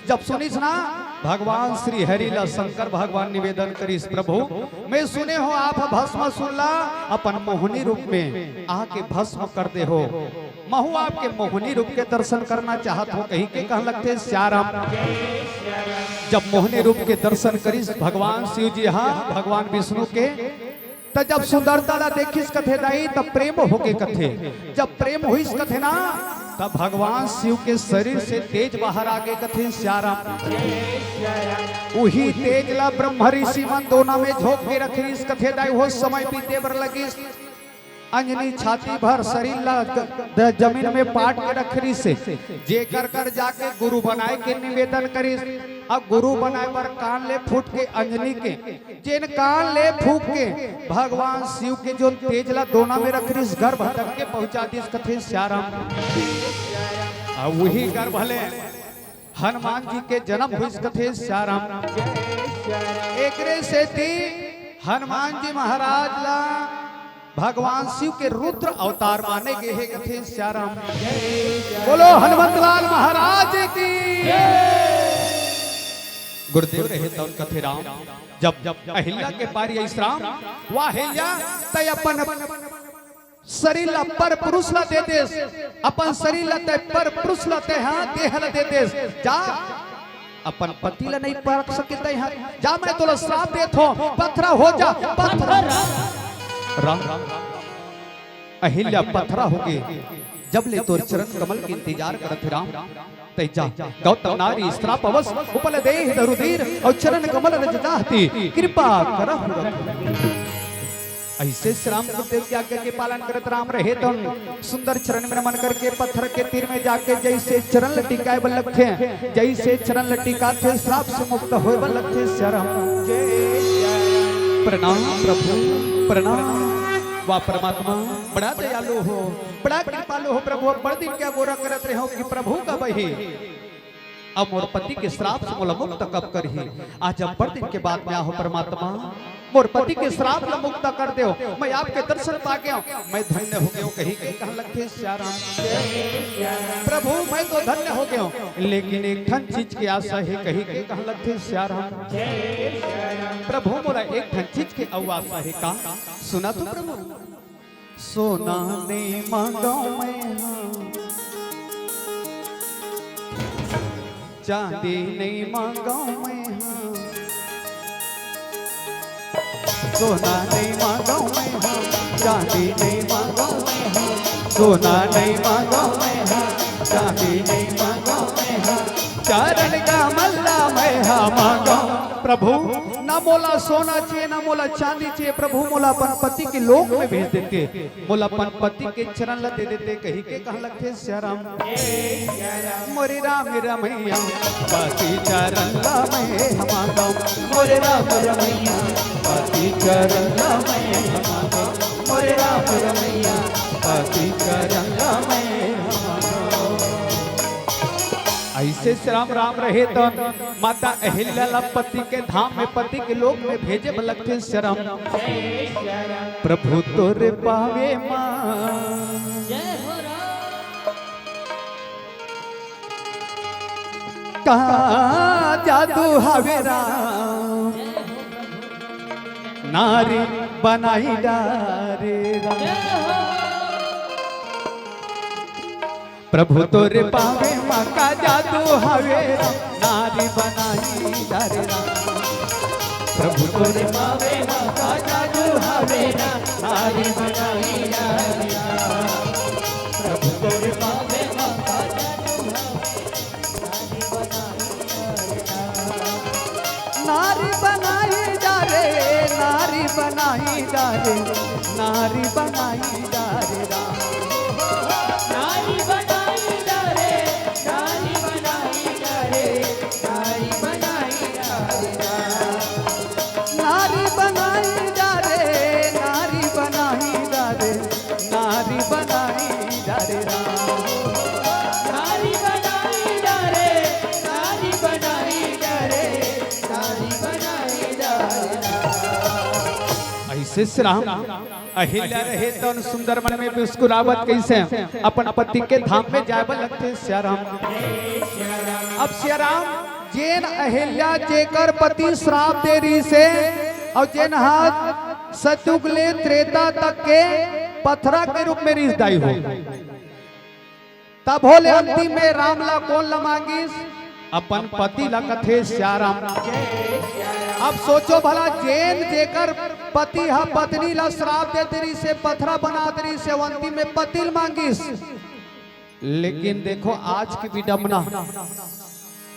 Speaker 1: जब सुनिस ना भगवान श्री हरि ला शंकर भगवान निवेदन करिस, प्रभु मैं सुने हो आप भस्म सुनला अपन मोहनी रूप में आके भस्म कर दे हो, महु आपके मोहनी रूप के दर्शन करना चाहत हो, कहीं के कह लगते श्याराम। जब मोहनी रूप के दर्शन करिस भगवान शिव जी, हाँ भगवान विष्णु के, तो जब सुंदरता देखिस कथे दाई तब प्रेम होके कथे, जब प्रेम हुईस कथे ना तब भगवान शिव के शरीर से तेज बाहर आगे कथे श्याराम। वही तेज ला ब्रह्म ऋषि मन दोनों में झोंक के रखी कथे दाई हो समय बीते बर लगी। अंजनी छाती भर शरीर ला जमीन में पाट के रखरी से जे कर कर जाके गुरु बनाए के निवेदन करी। अब गुरु बनाए पर कान ले फूट के अंजनी के जिन कान ले फूक के भगवान शिव के जो तेज ला दोना में रखरी गर्भ तक के पहुंचा दी कथे श्याराम। अब वही गर्भ भले हनुमान जी के जन्म हुई कथे श्याराम। एकरे से थी हनुमान जी महाराज ला भगवान शिव के रुद्र अवतार माने गए हैं कथे श्याराम। बोलो हनुमंतलाल महाराज की। गुरुदेव रहे तो कथे राम, जब जब अहिल्या के पारी श्राम वाह अहिल्या तय अपन शरीर ला पर पुरुष ला दे देस, अपन शरीर ला तय पर पुरुष ला तय हां देह ला दे देस, जा अपन पति ला नहीं परख सकते हैं, जा मैं तोला श्राप देत हो, पत्थरा हो जा पत्थरा। राम अहिल्या पत्थरा हो गए, जब ले तोर चरण कमल के इंतजार करत राम। तैजा गौतम नारी श्राप अवस उपल देह दरुदीर और चरण कमल रज चाहती कृपा करहु। ऐसे श्री राम गुरुदेव की आज्ञा के पालन करत राम रहे तो सुंदर चरण में नमन करके पत्थर के तीर में जाके जैसे चरण लटिकाए बल्लभ थे, जैसे चरण लटिका थे श्राप से मुक्त होए बल्लभ थे शरण। प्रणाम प्रभु प्रणाम, वाह परमात्मा बड़ा दयालु हो, बड़ा कृपालु हो प्रभु। बड़ दिन क्या गोरा करत रहे हो कि प्रभु का बही अब मोर पति के श्राप से मोला मुक्त कब करही। आज अब बड़ दिन के बाद में हो परमात्मा मोर पति के श्राप से मुक्त कर दो, मैं आपके दर्शन पा गया, मैं धन्य हो गया। कहीं कहीं कह लगते श्याराम प्रभु मैं तो धन्य हो गया, लेकिन एक ठन चीज की आशा है, कहीं कहीं कह लगते श्याराम प्रभु मोरा एक ठन चीज की आशा है का सुना तो प्रभु। सोना ने मांगा मैं चांदी नहीं मांगा मैं, सोना नहीं मांगा मैं चांदी नहीं मांगा मैं, सोना नहीं मांगा मैं चांदी नहीं मांगा मैं, चरण का मल्ला मैं मांगा। प्रभु ना मोला सोना चाहिए ना मोला चांदी चाहिए, प्रभु मोला अपन पति के लोक में भेज देते, मोला अपन पति के चरण ला दे देते। कहीं के कहा लगते श्याराम मोरे राम रमैया पति चरण ला मैं मांगा, मोरे राम रमैया पति चरण ला मैं मांगा, मोरे राम रमैया पति चरण ला मैं मांगा। ऐसे श्री राम राम रहे तो माता अहिल्या पति के धाम में पति के लोक में भेजे लगते शरम। प्रभु तोरे पावे मां कहा जादू हवे राम, नारी बनाई डारे राम। प्रभु तोरे पावे माँ का जादू हवे राम, नारी बनाई डारे राम। प्रभु तोरे पावे माँ का जादू हवे राम, नारी बनाई डारे राम। प्रभु तोरे पावे माँ का जादू नारी बनाई डारे, नारी बनाई डारे, नारी बनाई डारे राम। शिष्य राम अहिल्या रहे तन सुंदर मन में मुस्कुरावत कैसे अपन पति के धाम में जाए लगते सिया राम। अब सिया राम जेन अहिल्या जेकर पति श्राप दे रही से और जेन हाथ सतयुग ले त्रेता तक के पथरा के रूप में रिश्ताई हो तब होले अंतिम में राम ला कौन ला मांगिस अपन पति ला कथे सिया राम। अब सोचो भला जेन जेकर पति हा पत्नी ला श्राप दे तेरी से पथरा बना तेरी से अंतिम में पति मांगिस। लेकिन देखो आज की विडंबना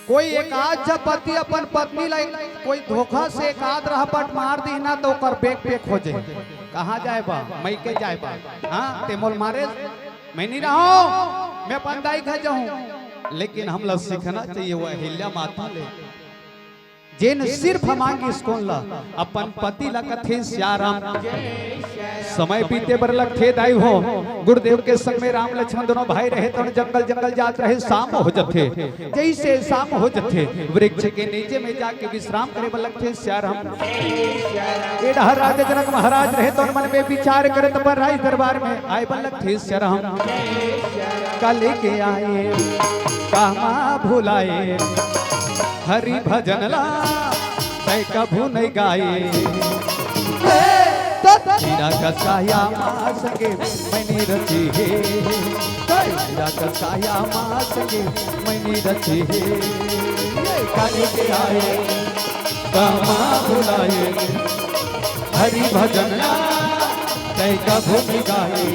Speaker 1: कोई एक आध जब पति अपन पत्नी ला कोई धोखा से एक आध रहा पट मार दी ना तो कर बेक पे खोजे कहाँ जाए बा मैं के जाए बा हाँ ते मोल मारे मैं नहीं रहा मैं पंदाई खा जाऊं। लेकिन हम लोग सीखना चाहिए वो अहिल्या माता ले जेन सिर्फ मांगी कौन ला अपन पति ला कथे सिया राम। समय बीते बर लग थे दाई हो गुरुदेव के संग में राम लक्ष्मण दोनों भाई रहे तो जंगल जंगल जात रहे शाम हो जथे जैसे शाम हो जथे वृक्ष के नीचे में जाके विश्राम करे बर लग थे सिया राम। एडा राजा जनक महाराज रहे तो मन में विचार करे तो पर राज दरबार में आए बर लग थे सिया राम। कल के आए कहाँ भुलाए हरि भजन ला तै कभू नहीं गाए हीरा कसाया माँ संगे मैंने रची है हीरा कसाया माँ संगे मैंने रची है काले के आए कमा बुलाए हरि भजन ला तै कभू नहीं गाए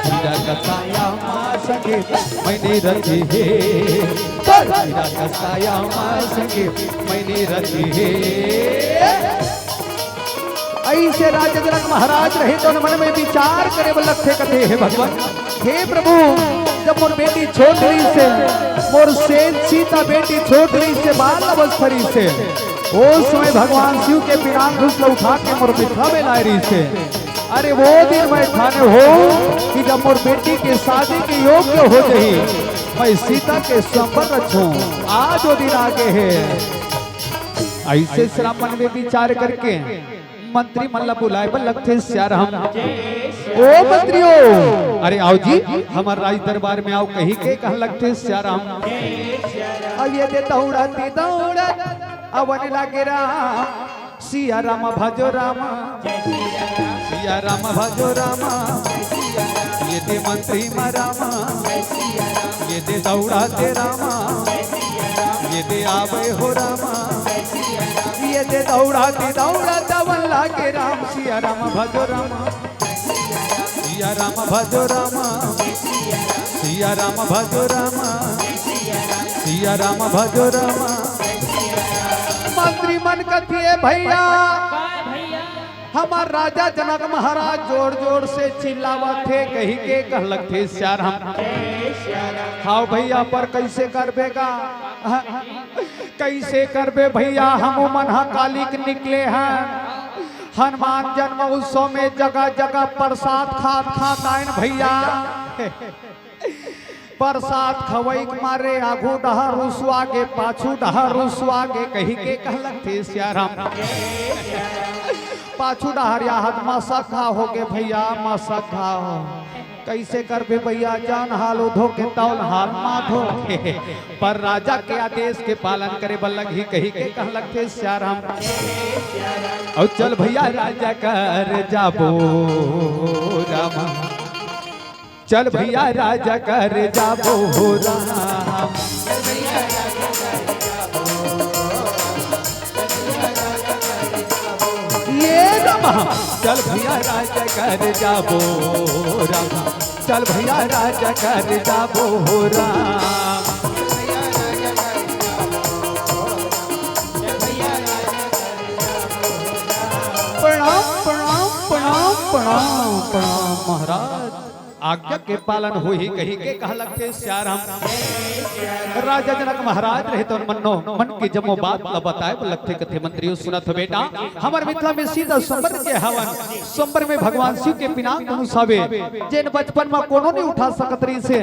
Speaker 1: हीरा कसाया माँ संगे मैंने रची है हीरा कसाया माँ संगे मैंने रची है। ऐसे राजा जनक महाराज रहे तो मन में विचार करे लक्ष्य कथे हे भगवान हे प्रभु जब मोर बेटी छोटी से मोर सेन सीता बेटी छोटी से बाल अवस्थरी से उस समय भगवान शिव के पिरान घुसला उठा के मोर मिथ्या में लाई रही से। अरे वो दिन मैं ठाने हो कि जब मोर बेटी के शादी के योग्य हो गई मैं सीता के संपर्क रखूं आज वो दिन आगे है। ऐसे श्राप मन में विचार करके मंत्री मल्ला बुलाए पर लगते सिया राम। ओ मंत्रियों अरे आओ जी हमारे राज दरबार में आओ कहीं के कहा लगते सिया राम। अब ये दे दौड़ाती दौड़त अवन लागे राम सिया राम भजो राम सिया राम भजो राम ये दे मंत्री मा राम ये दे दौड़ाते राम ये दे आवे हो राम ये दे दौड़ाती दौड़त अवन लागे राम सिया राम भजो राम सिया राम भजो राम सिया राम भजो राम सिया राम भजो राम। मंत्री मन कथिए भैया हमार राजा जनक महाराज जोर जोर से चिल्लावत थे कहीं के कहलक थे सिया राम। हाँ भैया पर कैसे करबेगा कैसे करबे भैया हम मनहा कालिक निकले हैं हनुमान जन्म उत्सव में जगह जगह प्रसाद खात खात आयन भैया प्रसाद खवई मारे आगू डहर रुसवागे पाछू डहर रुसवागे कहीं के कहलक थे सिया राम। पाछू डहर या हाथ मासा खा हो गे भैया मासा खा हो कैसे करबे भैया जान हाल उधो के तौल हाल माधो के पर राजा के आदेश के पालन करे बल्लग ही कही के कहलक थे सिया राम। और चल भैया राजा कर जाबो राम चल भैया राजा कर जाबो राम ये राम चल भैया राजा कर जाबो राम चल भैया राजा कर जाबो राम। प्रणाम प्रणाम प्रणाम प्रणाम प्रणाम महाराज आज्ञा के पालन हो ही कही के कहलक थे सिया राम। राजा जनक महाराज रहे तो मनो मन की जमो बात ल बताए लगते कथे मंत्रियों सुनत बेटा हमार मिथिला में सीधा संबर के हवन संबर में भगवान शिव के पिनाक धनुष हवे जेन बचपन में कोनो नहीं उठा सकत रही से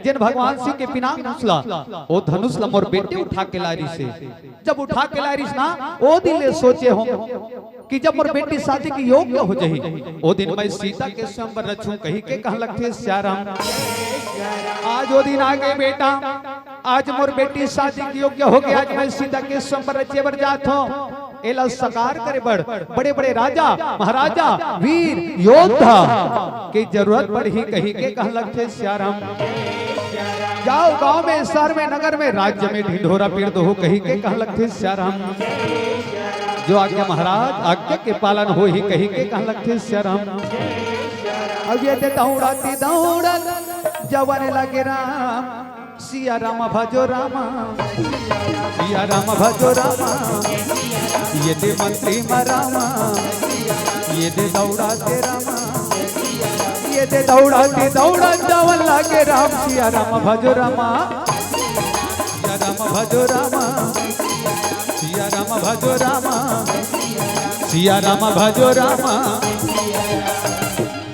Speaker 1: जेन भगवान शिव के पिनाक धनुषला ओ धनुष ला मोर बेटी उठा के लारी से जब उठा के लारी ना ओ दिल सोचे हो कि जब मोर बेटी शादी की योग्य हो जाही ओ दिन मैं सीता के स्वयंवर रचूं कही के कह लगथे श्याराम। आज वो दिन आ गए बेटा, आज मोर बेटी शादी की योग्य हो गया, आज मैं सीता के स्वयंवर रचे बर जात हूं। एला सकार करे बड़े बड़े राजा महाराजा वीर योद्धा की जरूरत पड़ी कही के कह लगथे श्याराम। जाओ गांव में शहर में नगर में राज्य में ढिंढोरा पीड़ दो कही के कह लगथे श्याराम। जो आज्ञा महाराज आज्ञा के पालन हो ही कही के कह लगथे श्याराम। अब ये दौड़ाती दौड़त जवन लगे राम, सिया राम भजो रामा, सिया राम भजो रामा, ये दे मंत्री रामा, ये दे दौड़ाते रामा, ये दे दौड़ाते दौड़त जवन लगे राम, सिया राम भजो रामा, सिया राम भजो रामा, सिया राम भजो रामा, सिया राम भजो रामा।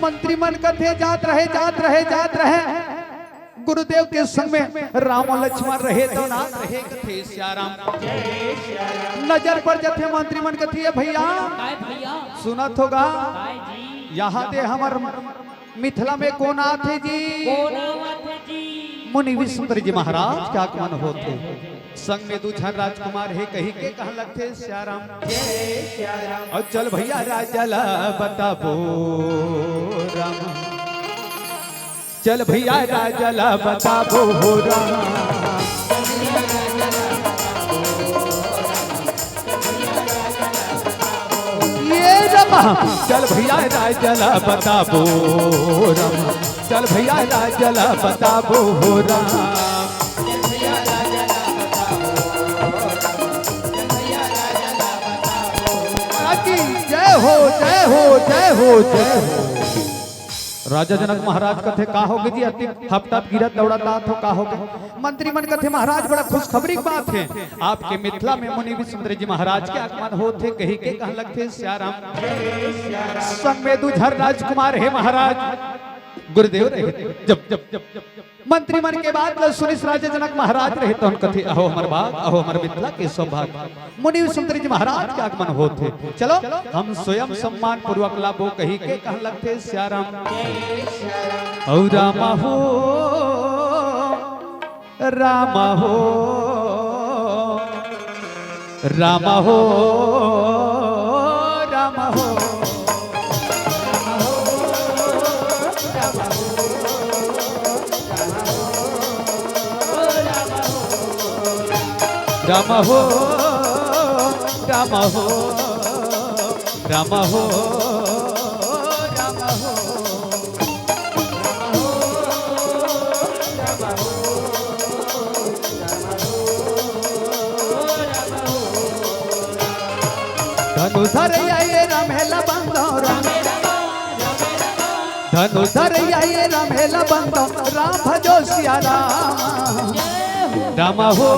Speaker 1: मंत्री मन कथे जात रहे गुरुदेव के संग में राम और लक्ष्मण रहे तो ना रहे कथे श्याराम। नजर पर जथे मंत्री मन कथे भैया सुनत होगा यहाँ दे हमार मिथिला में कौन आथे जी, मुनि विष्णुपुर जी महाराज क्या आगमन होते, संग में दूझन राजकुमार है कही के कह लगथे श्याराम। और चल भैया राजा ला बताबो राम, चल भैया राजा ला बताबो हो राम, ये रमा चल भैया राजा ला बताबो राम, चल भैया राजा ला बताबो हो राम। जय हो जय हो जय हो जय हो। राजा जनक महाराज कथे का होगे जी, अति हफ्ता गिरत दौड़ता तो का होगे। मंत्री मन कथे महाराज बड़ा खुशखबरी बात है, आपके मिथिला में मुनि विष्णुपुर जी महाराज के आगमन होते कही के कह लगथे श्याराम। संग में दूझर राजकुमार है महाराज गुरुदेव रहे, जब मंत्री मन के बाद सुनिस राजा जनक महाराज रहे तो कथे अहो हमर बाग अहो हमर मिथिला के सौभाग्य, मुनि विष्णुपुर जी महाराज के आगमन होते, चलो हम स्वयं सम्मान पूर्वक लाभो कही के कह लगथे श्याराम। औ रामा हो रामा हो रामा हो रामा हो राम हो राम हो राम हो राम हो धनुधर आए रामेला बंदो धनुधर आए रामेला बंदो राम भजो सिया राम। राम हो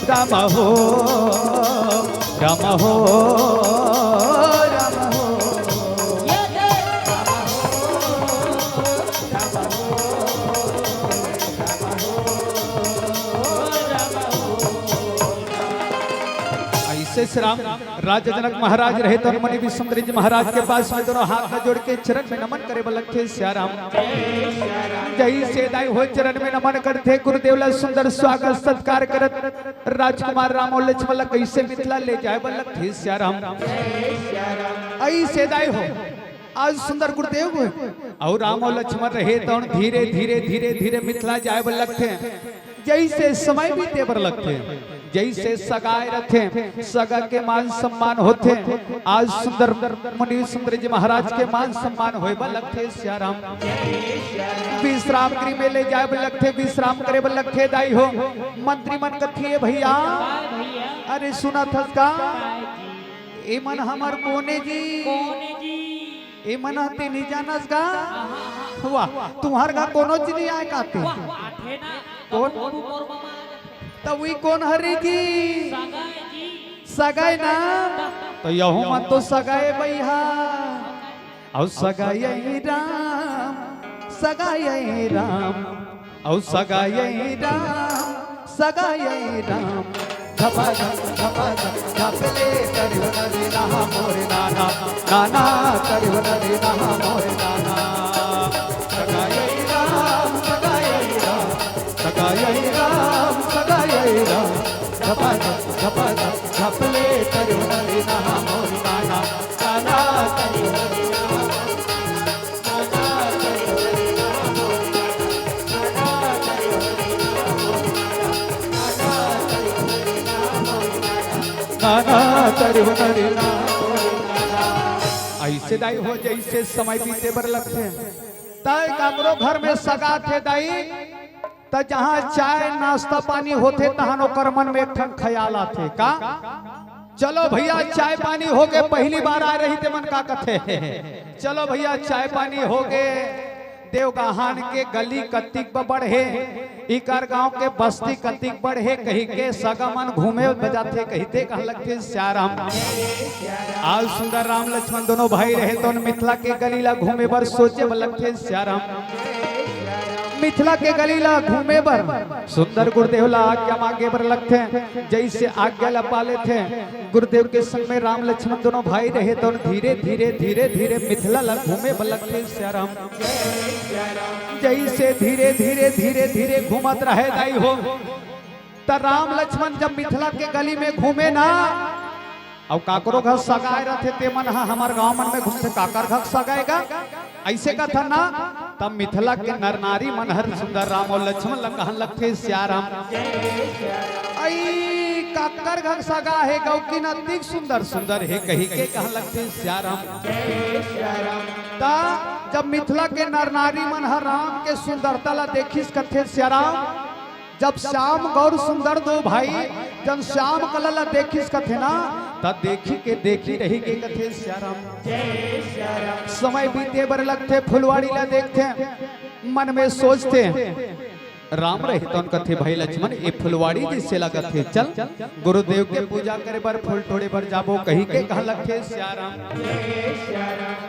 Speaker 1: राम हो राम हो राम हो ऐसे श्री राम राजा जनक महाराज रहे तो मुनि विष्णुपुर जी महाराज के पास में दोनों हाथ में जोड़ के चरण में नमन करे लगथे श्याराम। जय से दाई हो चरण में नमन करते गुरुदेव ला सुंदर स्वागत सत्कार करत राजकुमार राम और लक्ष्मण कैसे मिथिला ले जाए लगथे श्याराम। ऐसे दाई हो आज सुंदर गुरुदेव हो और राम और लक्ष्मण रहे तो धीरे धीरे धीरे धीरे मिथिला जाए लगथे, जैसे समय बीते बर लगथे, जैसे सगाए रथे सगा के मान सम्मान होते, आज सुंदर मुनि विष्णुपुर जी महाराज के मान सम्मान होए लगथे श्याराम। विश्राम गृह में ले जाए लगथे, विश्राम करे लगथे दाई हो। मंत्री मन कथिए भैया अरे सुना था का ए मन हमर कोने जी ए मन हते नहीं जानस गा हुआ तुम्हार गा कोनो चीज नहीं आए काते कौन तो वही कौन हरी जी सगाई ना तो यहू मन तो सगाए भैया और सगाई राम सगाई राम और सगाई राम सगाई राम झपा झपले करियो नरे नहा मोरे नाना नाना करियो नरे नहा मोरे नाना सगाई राम झपा झपले करियो नरे नहा मोरे नाना नाना करियो नरे ऐसे दाई हो जैसे समय बीते बर लगते तय काकरो घर में सगा थे दाई त जहाँ चाय नाश्ता पानी होते तहां ओकर मन में एक ठन ख्याल आथे का चलो भैया चाय पानी हो गए पहली बार आ रही थे मन का कथे चलो भैया चाय पानी हो गए देवगाहान के गली कत्तिक बढ़े इकर गांव के बस्ती कत्तिक बढ़े कहीं के सगमन घूमे बजाते कहते कहा लगते श्याराम आज सुंदर राम लक्ष्मण दोनों भाई रहे तो मिथिला के गलीला घूमे बर सोचे लगते श्याराम मिथिला के गलीला घूमे बर सुंदर गुरुदेव ला आज्ञा मांगे बर लगते जैसे आज्ञा ला पाले थे गुरुदेव के संग में राम लक्ष्मण दोनों भाई रहे तो धीरे धीरे धीरे धीरे मिथिला ला घूमे बर लगते श्याराम जैसे धीरे धीरे धीरे धीरे घूमत रहे दाई हो त राम लक्ष्मण जब मिथिला के गली में घूमे ना और काकरो घर सगाए रहते ते मन हमार गांव मन में घूमते काकर घर सगाएगा ऐसे का था ना तब मिथिला के नर नारी मन हर सुंदर राम और लक्ष्मण लगन लगते श्याराम आई काकर घर सगा है गौ की नतीक सुंदर सुंदर है कहीं के कहा लगते श्याराम ता जब मिथिला के नर नारी मन हर राम के सुंदरता ला देखिस कथे श्याराम जब श्याम गौर सुंदर दो भाई जब श्याम कलला देखिस कथे ना तब देखी रही के कथे श्याराम समय बीते बर लगते फुलवाड़ी ला देखते मन में सोचते राम रहे तो कथे भाई लक्ष्मण ये फुलवाड़ी जिससे लगत थे चल गुरुदेव के पूजा करे बर फूल तोड़े बर जाबो कहीं के कहा लगते श्याराम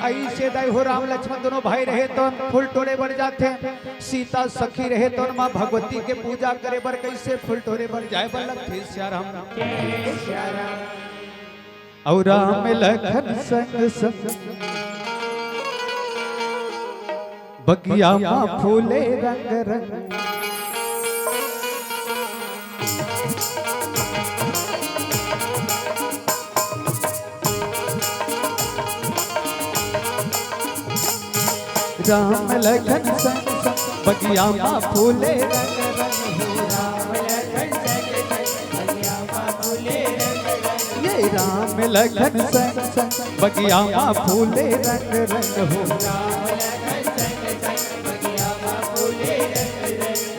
Speaker 1: ऐसे दाई हो राम लक्ष्मण दोनों भाई रहे तो फूल तोड़े बर जाते सीता सखी रहे तो माँ भगवती के पूजा करे बर कैसे फूल तोड़े बर जाए बर लगते श्याराम और राम लखन संग संग बगिया माँ फूले रंग रंग राम लखन संग संग बगिया माँ फूले रंग रंग राम लखन संग संग बगिया माँ फूले रंग रंग हो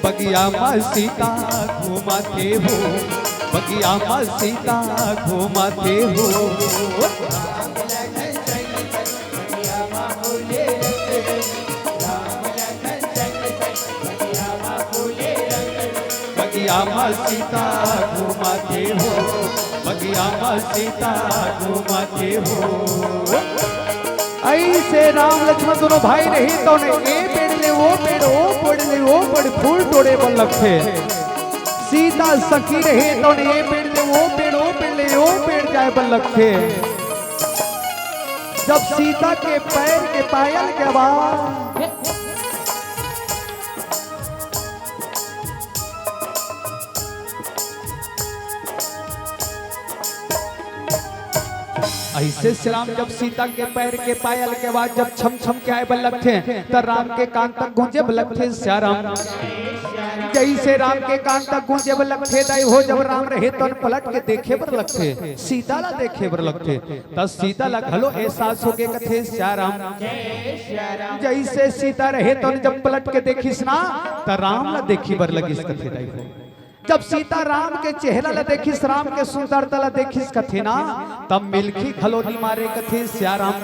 Speaker 1: बगिया माँ सीता घुमाते हो बगिया माँ सीता घुमाते हो बगिया माँ सीता घुमाते हो बगिया माँ सीता घुमाते हो ऐसे राम लक्ष्मण दोनों भाई रही तो ए पेड़ ले वो पेड़ ओ पेड़ ले वो पेड़ फूल तोड़े बन लगते सीता सखी रहे तो ए पेड़ ले वो पेड़ ओ पेड़ ले वो पेड़ जाए बन लगते जब सीता के पैर के पायल के बाद ऐसे श्री राम जब सीता के पैर के पायल के बाद जब छम छम के आए बल्लभ थे तब राम के कान तक गूंजे बल्लभ थे श्याराम जैसे राम के कान तक गूंजे बल्लभ थे दाई हो जब राम रहे तो पलट के देखे बर लगते सीता ला देखे बर लगते तब सीता ला घलो एहसास हो के कथे श्याराम जैसे सीता रहे तो जब पलट के देखिस ना तब राम ला देखी बर लगिस कथे दाई हो जब सीता राम के चेहरा ला देखिस राम के सुंदरता ला देखिस कथे ना तब मिल्खी खलोनी मारे कथे श्याराम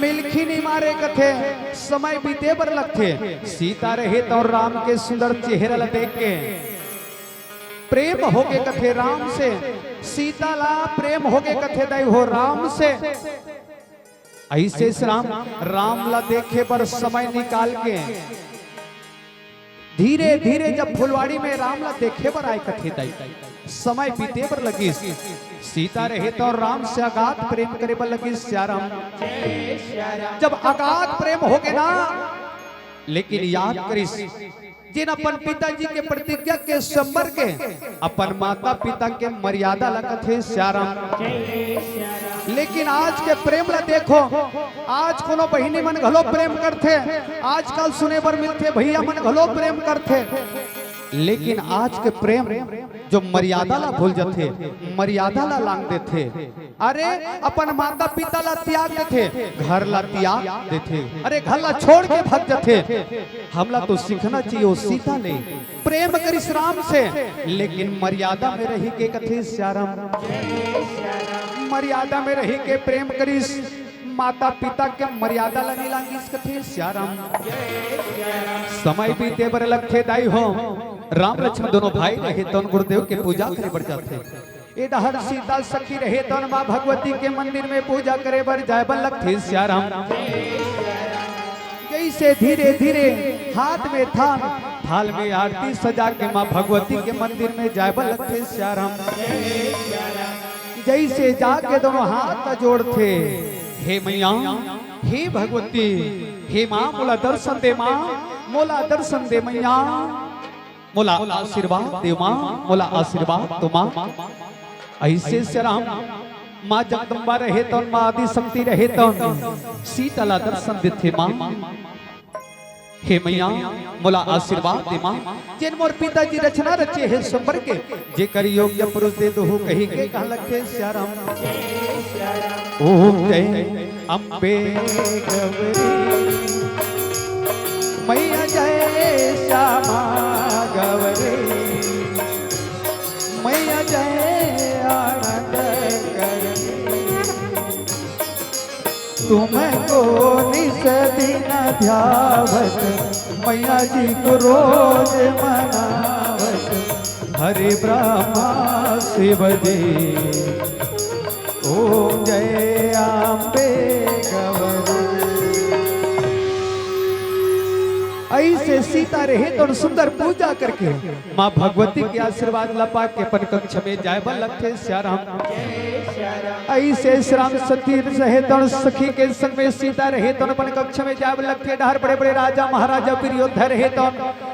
Speaker 1: मिल्खी नहीं मारे कथे समय बीते बर लगते सीता रहे तो राम के सुंदर चेहरा ला देख के प्रेम हो गए कथे राम से सीता ला प्रेम हो गए कथे दाई हो राम से ऐसे राम ला देखे पर समय निकाल के धीरे धीरे जब फुलवाड़ी में राम ला देखे बर आए कथे दाई समय बीते बर लगी सीता रहे तो राम से अगाध प्रेम करे बर लगी श्याराम। जब अगाध प्रेम हो गए ना, लेकिन याद करिस जिन अपन पिताजी के प्रतिज्ञा के संबर के अपन माता पिता के मर्यादा लगत है श्याराम। लेकिन आज के प्रेम ला देखो, आज कोनो बहिनी मन घलो प्रेम करथे, आजकल सुने बर मिलथे भैया मन घलो प्रेम करथे, लेकिन आज के प्रेम जो मर्यादा ला भूल जाते, मर्यादा ला लांग देथे। अरे अपन माता पिता ला त्याग देथे, घर ला त्याग देथे, अरे घर ला छोड़ के भाग जाते। हमला तो सीखना चाहिए सीता ले प्रेम करिस राम से, लेकिन मर्यादा में रही के कथे श्याराम। मर्यादा में रही के प्रेम करिस, माता पिता के मर्यादा ला नहीं लांगिस कथे श्याराम। समय बीते बर लखे दाई हो, राम लक्ष्मण दोनों भाई रहे तो गुरुदेव के पूजा करे बर जाते। इधर सीता सखी रहे तो माँ भगवती के मंदिर में पूजा करे बर जाए बर लखे श्याराम। जैसे धीरे धीरे हाथ में थाल में आरती सजा के माँ भगवती के मंदिर में जाए बर लखे श्याराम। जैसे जाके दोनों हाथ जोड़ते, हे मैया हे भगवती हे माँ मोला दर्शन दे, माँ मोला दर्शन दे, मैया मोला आशीर्वाद दे, माँ मोला आशीर्वाद दो माँ। ऐसे श्याराम माँ जगदम्बा रहे तो माँ आदि शक्ति रहे तो सीता ला दर्शन देते, माँ हे मैया मोला आशीर्वाद दे, माँ जिन मोर पिताजी रचना रचे है संबर के, जे कर योग्य पुरुष दे दो कही के कहा लखे श्याराम। ओम जय अम्बे गौरी मैया जय श्यामा गौरी मैया जय आनंद करनी, तुमको निस दिन ध्यावत मैया जी को रोज मनावत, हरे ब्रह्मा शिव जी ओम जय अम्बे गौरी। ऐसे सीता रहे तो सुंदर पूजा करके माँ भगवती के आशीर्वाद लपा के अपन कक्ष में जाए बर लखे श्याराम। ऐसे श्याम सती रहे तो सखी के संग में सीता रहे तो अपन कक्ष में जाए बर लखे। डहर बड़े बड़े राजा महाराजा वीर योद्धा रहे तो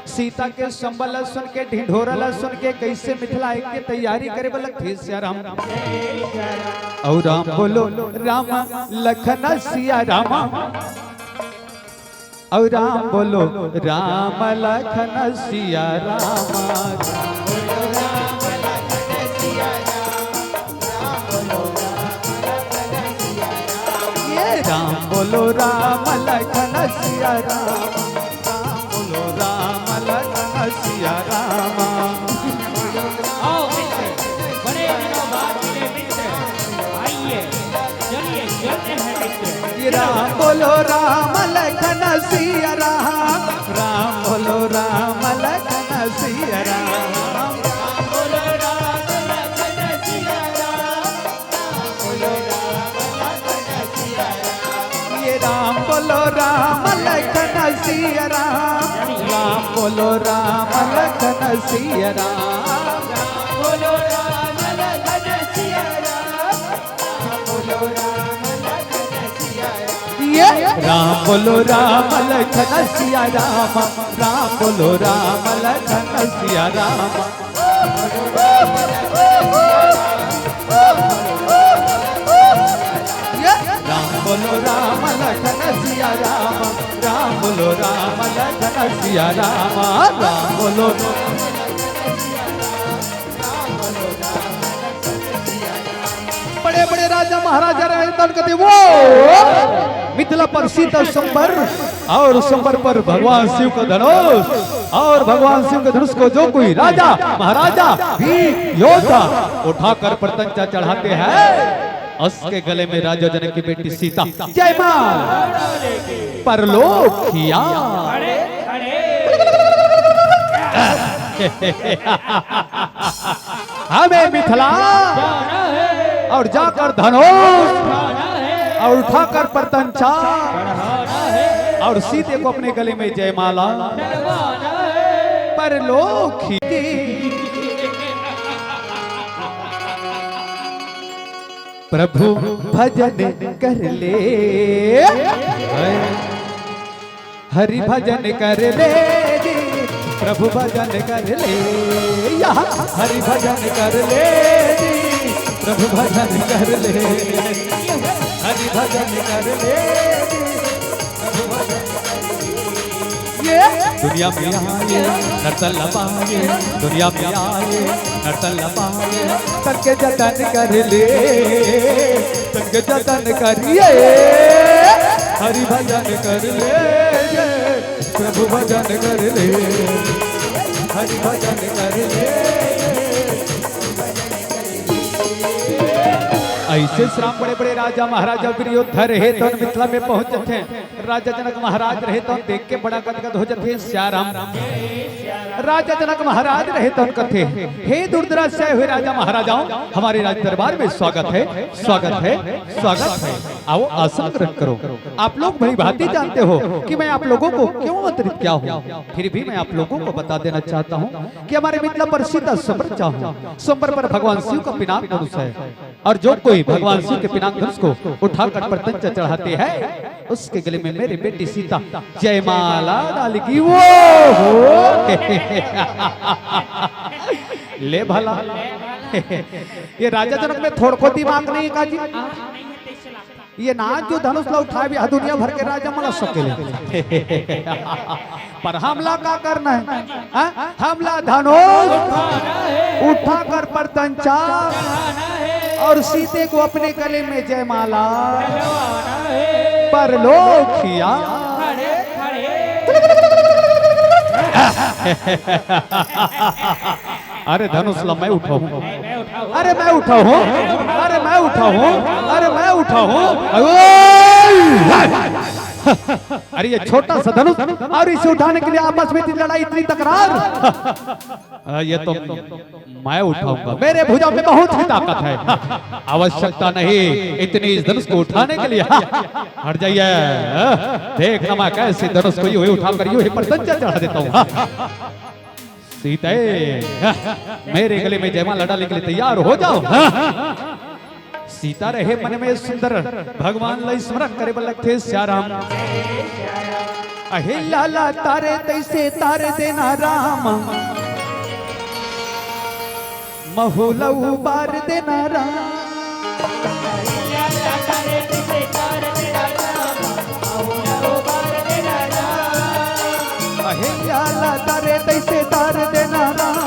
Speaker 1: सीता के संबल सुन के ढिढोरा सुन के कैसे मिथिला एक के तैयारी करे बर लखे श्याराम। और राम बोलो राम लखन सिया रामा, और राम बोलो राम लखन सिया रामा। ये राम बोलो राम लखन सिया रामा, राम बोलो राम लखन सिया रामा।
Speaker 2: बड़े दिनों बाद मिले मित्र, आइए चलिए चलते हैं मित्र।
Speaker 1: राम बोलो राम लखन सिया राम, राम बोलो राम लखन सिया राम,
Speaker 2: राम बोलो राम लखन सिया राम, राम बोलो राम लखन सिया राम।
Speaker 1: ये राम बोलो राम लखन सिया राम, राम बोलो राम लखन सिया राम,
Speaker 2: राम बोलो राम लखन सिया राम, राम बोलो राम लखन सिया राम।
Speaker 1: ये राम बोलो राम लखन सिया राम, राम बोलो राम लखन सिया राम। राम बोलो राम लखन सिया राम, राम बोलो राम लखन सिया राम, राम बोलो। बड़े बड़े राजा महाराजा रहे तो कहते वो मिथिला पर सीता संबर, और संबर पर भगवान शिव का धनुष, और भगवान शिव के धनुष को जो कोई राजा महाराजा भी योद्धा उठाकर प्रतंचा चढ़ाते हैं, उसके गले में राजा जनक की बेटी सीता जय मां परलोक किया। हमें मिथिला और जाकर धनुष और उठाकर प्रतंचा और सीते को अपने गले में जयमाला परलोकी प्रभु भजन कर ले, हरि भजन कर ले, प्रभु भजन कर ले, यहाँ हरि भजन कर ले, प्रभु भजन कर ले, हरि भजन कर ले, प्रभु भजन ये दुनिया में आए नर्तन पाए, दुनिया में आए नर्तन पाए, तन के जतन कर ले, तन के जतन करिए, हरि भजन कर ले, प्रभु भजन कर ले, हरि भजन कर ले। ऐसे श्राम बड़े बड़े राजा महाराजा वीरोधर रहे तो मिथिला में पहुंच थे, राजा जनक महाराज रहे तो देख के बड़ा गदगद हो जाते। श्याराम राजा जनक महाराज रहे तो कथे, हे दुर्दशा हुए राजा महाराजाओं, हमारे राज दरबार में स्वागत है, स्वागत है, स्वागत है, आओ आसन ग्रहण करो। आप लोग भली भांति जानते हो कि मैं आप लोगों को क्यों आमंत्रित किया हूँ, फिर भी मैं आप लोगों को बता देना चाहता हूँ कि हमारे मिथिला प्रसिद्ध स्वंबर चाहूँ, स्वंबर पर भगवान शिव का पिनाक धनुष है, और जो कोई भगवान शिव के पिनाक धनुष को उठाकर प्रत्यंच चढ़ाते हैं, उसके गले में मेरी बेटी सीता जयमाला डालेगी। वो ले भला ये राजा जनक में थोड़ को दिमाग नहीं का जी, ये नाच जो धनुष ला उठाए भी दुनिया भर के राजा मला सकेले पर हमला का करना है, हमला धनुष उठाकर प्रत्यंचा और सीते को अपने गले में जयमाला परलोकिया। अरे धनुष ला मैं उठाऊं, अरे मैं उठाऊं, अरे मैं उठाऊं, अरे मैं उठाऊं, अरे ये छोटा सा धनुष और इसे उठाने के लिए आपस में इतनी लड़ाई, इतनी तकरार, ये तो मैं उठाऊंगा, मेरे भुजा में बहुत ही ताकत है, आवश्यकता नहीं इतनी इस धनुष को उठाने के लिए। हट जाइए, देखना मैं कैसे धनुष को यूं ही उठाकर यूं ही प्रत्यंचा चढ़ा देता हूँ। सीते मेरे गले में जयमाला डालने के लिए तैयार हो जाओ। सीता रहे मन में सुंदर, भगवान ला स्मरण करे बलखे श्याराम। अहे लाला तारे तैसे तारे देना राम, महुलऊ बार देना राम। अहे लाला तारे तैसे तार देना राम,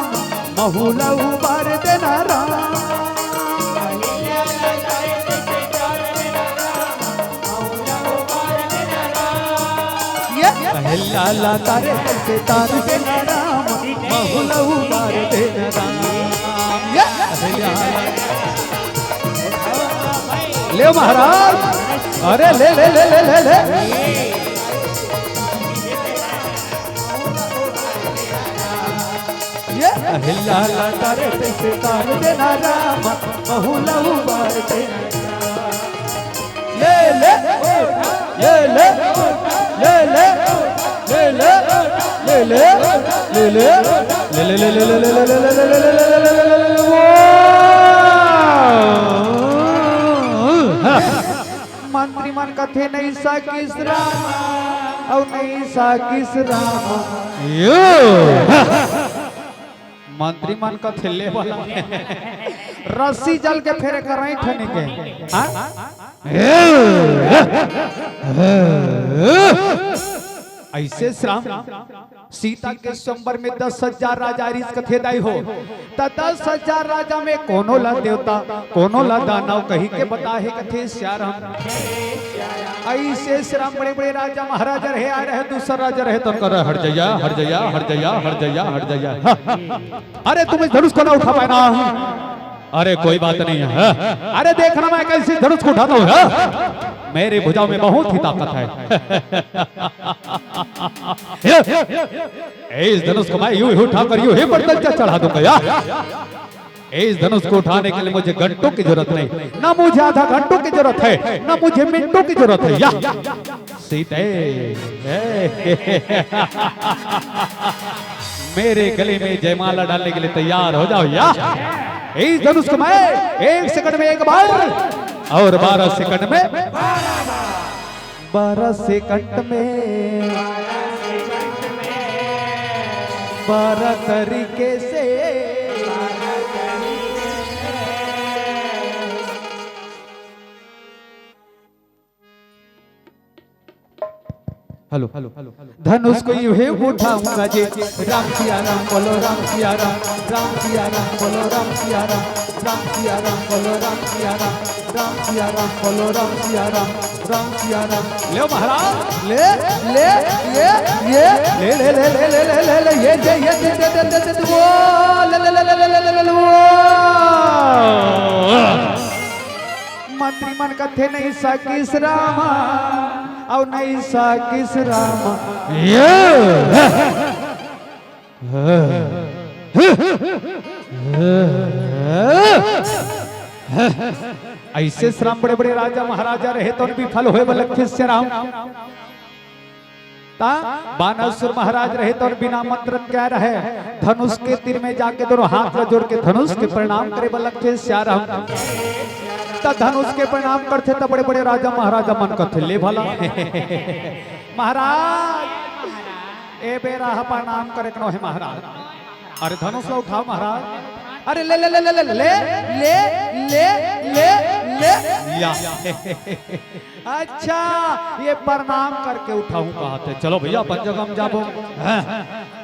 Speaker 1: महुलऊ बार देना राम। लाला तारे तैसे तार देना राम, महुलऊ बार देना राम। ले महाराज, अरे ले ले ले ले ले ले ये लाला तारे तैसे तार देना राम, महुलऊ बार देना राम। ले ले ले ले ले ले ले ले ले ले ले ले ले ले ले मंत्री मन कथे नहीं सा किस राम और नहीं सा किस राम, मंत्री मन कथे ले वाला रस्सी जल के फेरे कर रही ठने के। ऐसे श्राम सीता के स्वयंवर में 10,000 राजा रिस कथे दाई हो, 10,000 राजा में कोनो ला देवता कोनो ला दानव कही के बताहे कथे श्याराम। ऐसे श्राम बड़े बड़े राजा महाराजा रहे, आ रहे दूसरा राजा रहे तो कर हट जाइया हट जाइया हट जाइया हट जाइया हट जाइया। अरे तुम इस धनुष को ना उठा पाए ना, अरे कोई बात नहीं है, अरे देखना मैं कैसे धनुष को उठाता हूँ, मेरे भुजाओं में बहुत ही ताकत है। इस धनुष को मैं यूं ही उठाकर यूं ही प्रत्यंचा चढ़ा दूंगा यार। इस धनुष को उठाने के लिए मुझे घंटों की जरूरत नहीं, ना मुझे आधा घंटों की जरूरत है, ना मुझे मिनटों की जरूरत है। या सीते मेरे गले में जयमाला डालने के लिए तैयार हो जाओ या इस धनुष को मैं 1 सेकंड में एक बार और 12 सेकंड में 12 सेकंड में 12 तरीके से हेलो धनुष को यूं ही उठाऊंगा जी राम सिया राम बोलो राम सिया राम राम सिया राम बोलो राम सिया राम राम सिया राम बोलो राम सिया राम राम सिया राम बोलो राम सिया राम राम सिया राम ले महाराज ले ले ये ले ले ले ले ले ले ले ये ये वो ले ले ले ले ले वो मंत्री मन कथे नहीं सकिस रामा और नहीं सकिस रामा ऐसे श्राम बड़े बड़े राजा महाराजा रहे तो विफल हुए बलखे से राम बानासुर महाराज रहे तो बिना मंत्र क्या रहे धनुष के तीर में जाके दोनों हाथ जोड़ के धनुष के प्रणाम करे बलखे से राम धनुष के प्रणाम करते तब बड़े बड़े राजा महाराजा मन करते ले भला महाराज ए बेरा प्रणाम करे कनो है महाराज अरे धनुष ला उठाओ महाराज अरे ले ले ले ले ले ले ले ले ले ले या अच्छा ये प्रणाम करके उठाऊं कहते चलो भैया अपन जगह में जाबो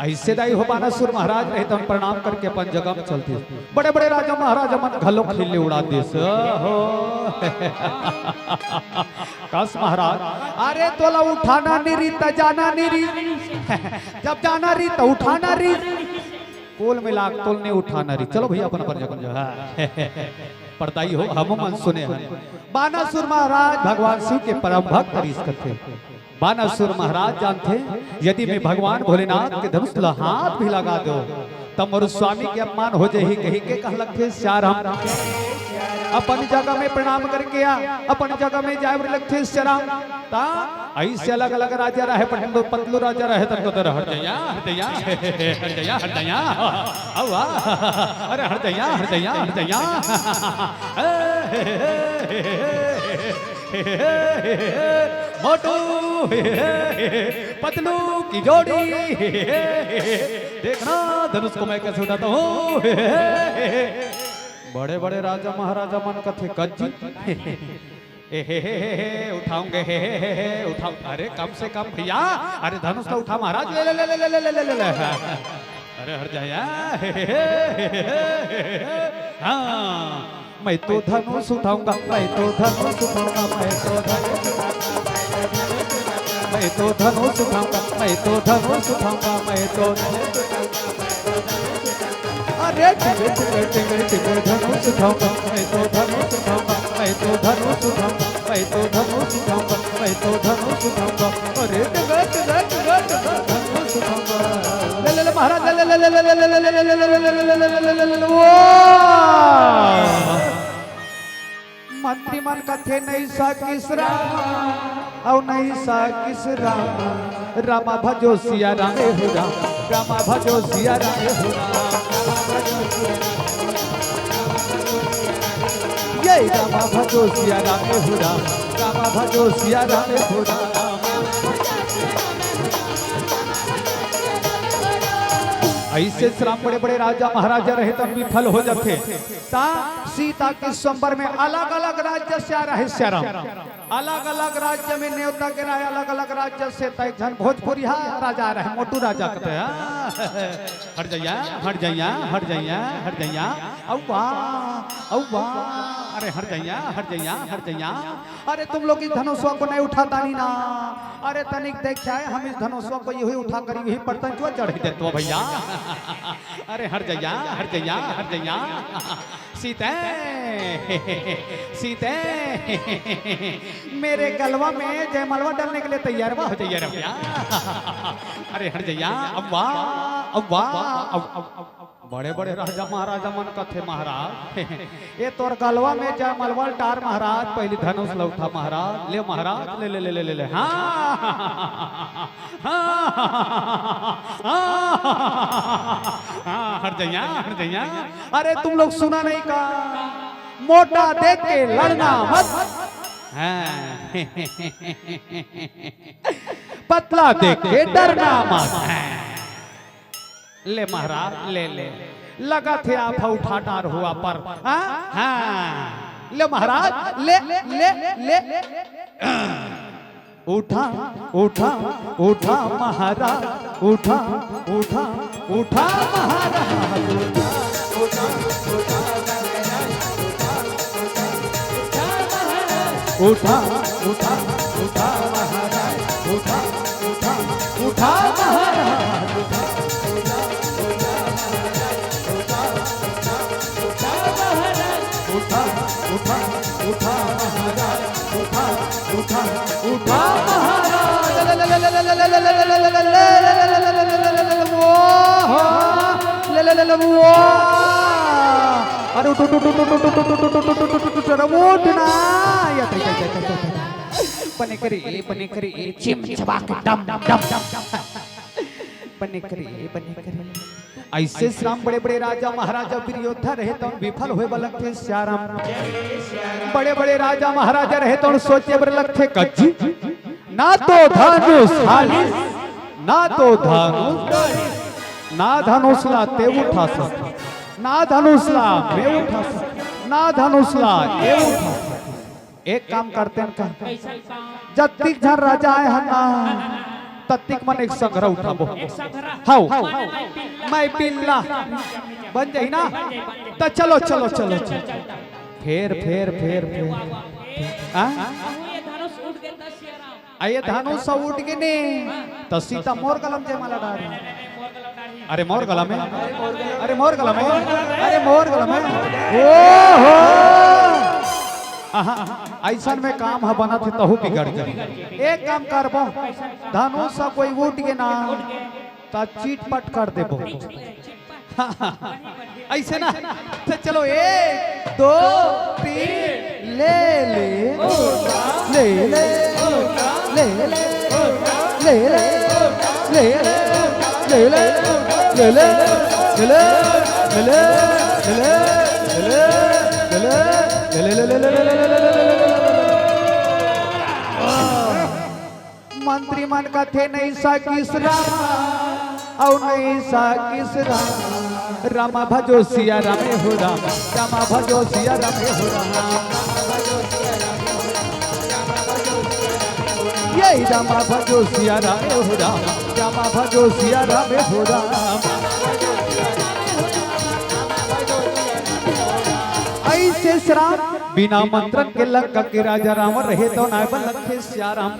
Speaker 1: ऐसे दाई हो बानासुर महाराज रहे तो प्रणाम करके अपन जगह में चलते बड़े बड़े राजा महाराजा मन घलो खिल्ले उड़ा दे हो कस महाराज अरे तोला उठाना नहीं त जाना नहीं जब जाना रही तो उठाना रही कोल मिला तोल ने उठाना रही चलो भैया अपन अपन जगह पढ़ताई हो हम मन सुने बानासुर महाराज भगवान शिव के परम भक्त थे बानासुर महाराज जानते यदि मैं भगवान भोलेनाथ के धनुष हाथ भी लगा दो तब मोर स्वामी के अपमान हो जाए कही के कहलक थे श्याराम अपन जगह में प्रणाम करके अपन जगह में जाए लगते श्याराम ता ऐसे अलग अलग राजा रहे पतलू राजा रहे तनको तो हट जया हट जया हट जया हट जया अवा अरे हट जया हट जया हट जया मोटू पतलू की जोड़ी देखना धनुष को मैं कैसे उठाता हूँ बड़े बड़े राजा महाराजा मन कथे कज्जी उठाऊंगे उठाऊ अरे कम से कम भैया अरे धनुष तो उठा महाराज ले ले ले ले ले ले ले ले अरे हट जाया हाँ मैं तो धनुष उठाऊंगा मैं तो धनुष उठाऊंगा मैं तो धनुष उठाऊंगा मैं तो धनुष उठाऊंगा मैं तो अरे धनुष उठाऊंगा मैं तो धनुष उठाऊंगा मैं तो धनुष उठाऊंगा मैं तो धनुष उठाऊंगा मैं तो धनुष उठाऊंगा अरे धनुष उठाऊंगा ले ले ले महाराज ले ले ले ले ले ले ले ले मंत्री मन कथे नहीं सा किस राम और नहीं सा किस राम रामा भजो सिया राम हो राम रामा भजो सिया राम हो राम ये रामा भजो सिया राम हो राम रामा भजो सिया राम हो राम ऐसे श्राम बड़े बड़े राजा महाराजा रहे तब विफल हो जाते ता सीता के स्वयंवर में अलग अलग राज्य से आ रहे श्याराम अलग अलग राज्य में न्योता के रहे अलग अलग राज्य से तय जन भोजपुरी राजा रहे मोटू राजा कहते हट जाइया हट जाइया हट जाइया हट जाइया औवा अरे हट जाइया हट जाइया हट जाइया अरे तुम लोग इस धनुषवा को नहीं उठाता नहीं ना अरे तनिक देखा है हम इस धनुषवा को यही उठा कर यही पड़ता क्यों चढ़ देते भैया अरे हट जाइया हट जाइया हट जाइया सीते सीते मेरे गलवा में जयमलवा डालने के लिए तैयार हो जाइए भैया अरे हट जाइया अव्वा अव्वा बड़े बड़े राजा महाराजा मन कथे महाराज ये तोर गलवा में जा मलवल टार महाराज पहली धनुष लौटा महाराज ले महाराज ले ले ले ले ले, ले। हाँ हट जाइया अरे तुम लोग सुना नहीं का मोटा देख के लड़ना मत पतला देख के डरना मत ले महाराज ले ले लगा थे आप उठा डार हुआ पर हाँ ले महाराज ले ले ले उठा उठा उठा महाराज उठा उठा उठा महाराज उठा उठा उठा महाराज उठा उठा उठा महाराज उठा उठा उठा महाराज उठा उठा उठा अरे उठना पने करी चिम चबाक डम डम पने करी ऐसे श्याम बड़े बड़े राजा महाराजा वीर योद्धा रहे तो विफल हुए बलक थे श्याराम बड़े बड़े राजा महाराजा रहे तो सोचे बलक थे कच्ची ना तो धनुष ना तो धनुष ना धनुष लाते उठा सकते ना धनुष ला मैं उठा सकते ना धनुष ला ये उठा एक काम करते हैं का जत्तिक झर राजा आए हना तत्तिक मन एक संग्रह उठाबो हाउ मैं पिल्ला बन जाई ना तो चलो चलो चलो फेर फेर फेर फेर आये धनुष उठ के ने तो सीता मोर कलम जे माला डाल अरे मोर गला में अरे मोर गला में अरे मोर गला में ओ हो ऐसा में काम है बना थे तहु बिगड़ जाए एक काम करबो धनुष कोई उठ के ना तो चीट पट कर देबो ऐसे ना तो चलो 1 2 3 ले ले ले ले ले ले ले ले ले ले ले ले ले मंत्री मन का थे नहीं सा किस और नहीं सा किस रामा भजो सिया रामे हो रामा भजो सिया रामे हो यही रामा भजो सिया रामे हो रामा भजो सिया रामे हो ऐसे श्राम बिना मंत्रन के लंका के राजा राम रहे तो नायबन लखे श्याराम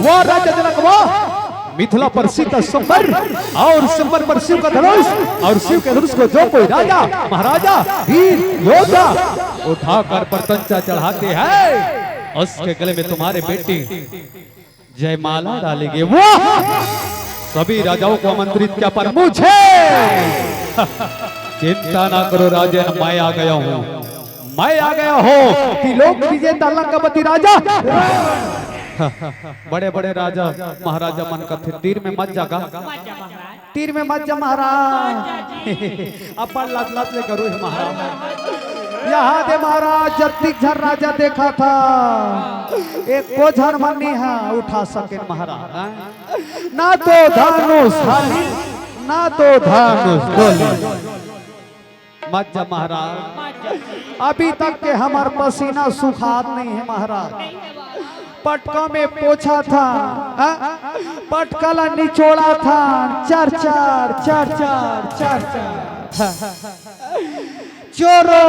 Speaker 1: वो राजा जनक वो मिथिला पर सीता संबर और संबर पर शिव का धनुष और शिव के धनुष को जो कोई राजा महाराजा वीर योद्धा उठाकर पर तंचा चढ़ाते हैं उसके गले में तुम्हारे बेटी जयमाला डालेंगे वो सभी राजाओं को आमंत्रित किया पर मुझे चिंता ना करो राजन मैं आ गया हूँ कि लोक विजेता लंकापति राजा बड़े बड़े राजा महाराजा मन का थे तीर में मत जागा तीर में मत जा महाराज अपन लत लत ले करो महाराज यहाँ दे महाराज जत्तिक झर राजा देखा था एक को झर मनी है उठा सके महाराज ना तो धनुष ना तो धनुष गोली मत जा महाराज अभी तक के हमार पसीना सुखात नहीं है महाराज पटका में पोछा था, पटकाला निचोड़ा था, चार चार चार चार चार चार चोरो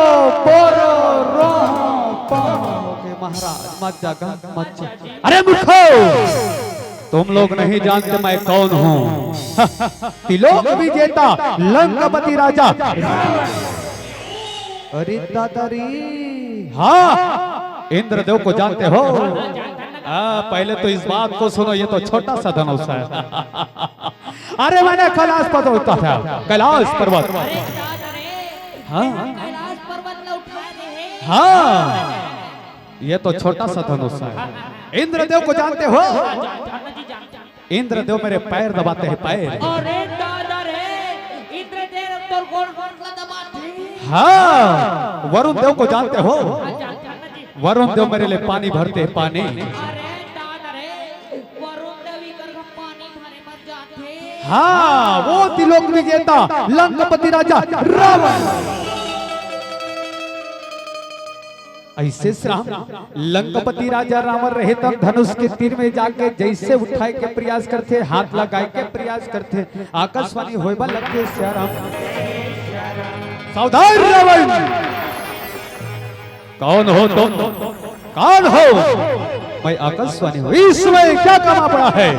Speaker 1: बोरो रोहो पाहो के महाराज मत जागा मत जा। अरे मूर्खो, तुम लोग नहीं जानते मैं कौन हूँ। त्रिलोक विजेता लंकापति राजा। अरे दादारी, हाँ इंद्रदेव को जानते हो? पहले तो इस बात को सुनो, ये तो छोटा सा धनुष है। अरे मैंने कैलाश पर्वत उठा था, कैलाश पर्वत। हाँ हाँ, ये तो छोटा सा धनुष है। इंद्रदेव को जानते हो? इंद्रदेव मेरे पैर दबाते हैं, पैर। हाँ, वरुण देव को जानते हो? वरुण देव मेरे लिए पानी भरते हैं, पानी। हाँ, वो त्रिलोक विजेता लंकापति राजा रावण। ऐसे श्राम लंकापति राजा रावण रहे तब धनुष के तीर में जाके जैसे उठाए के प्रयास करते, हाथ लगाए के प्रयास करते, आकाशवाणी होइबा लगते श्याराम। सावधान रावण, कौन हो तुम? कौन हो? मैं आकाशवाणी हूँ। इस समय क्या कामा पड़ा है?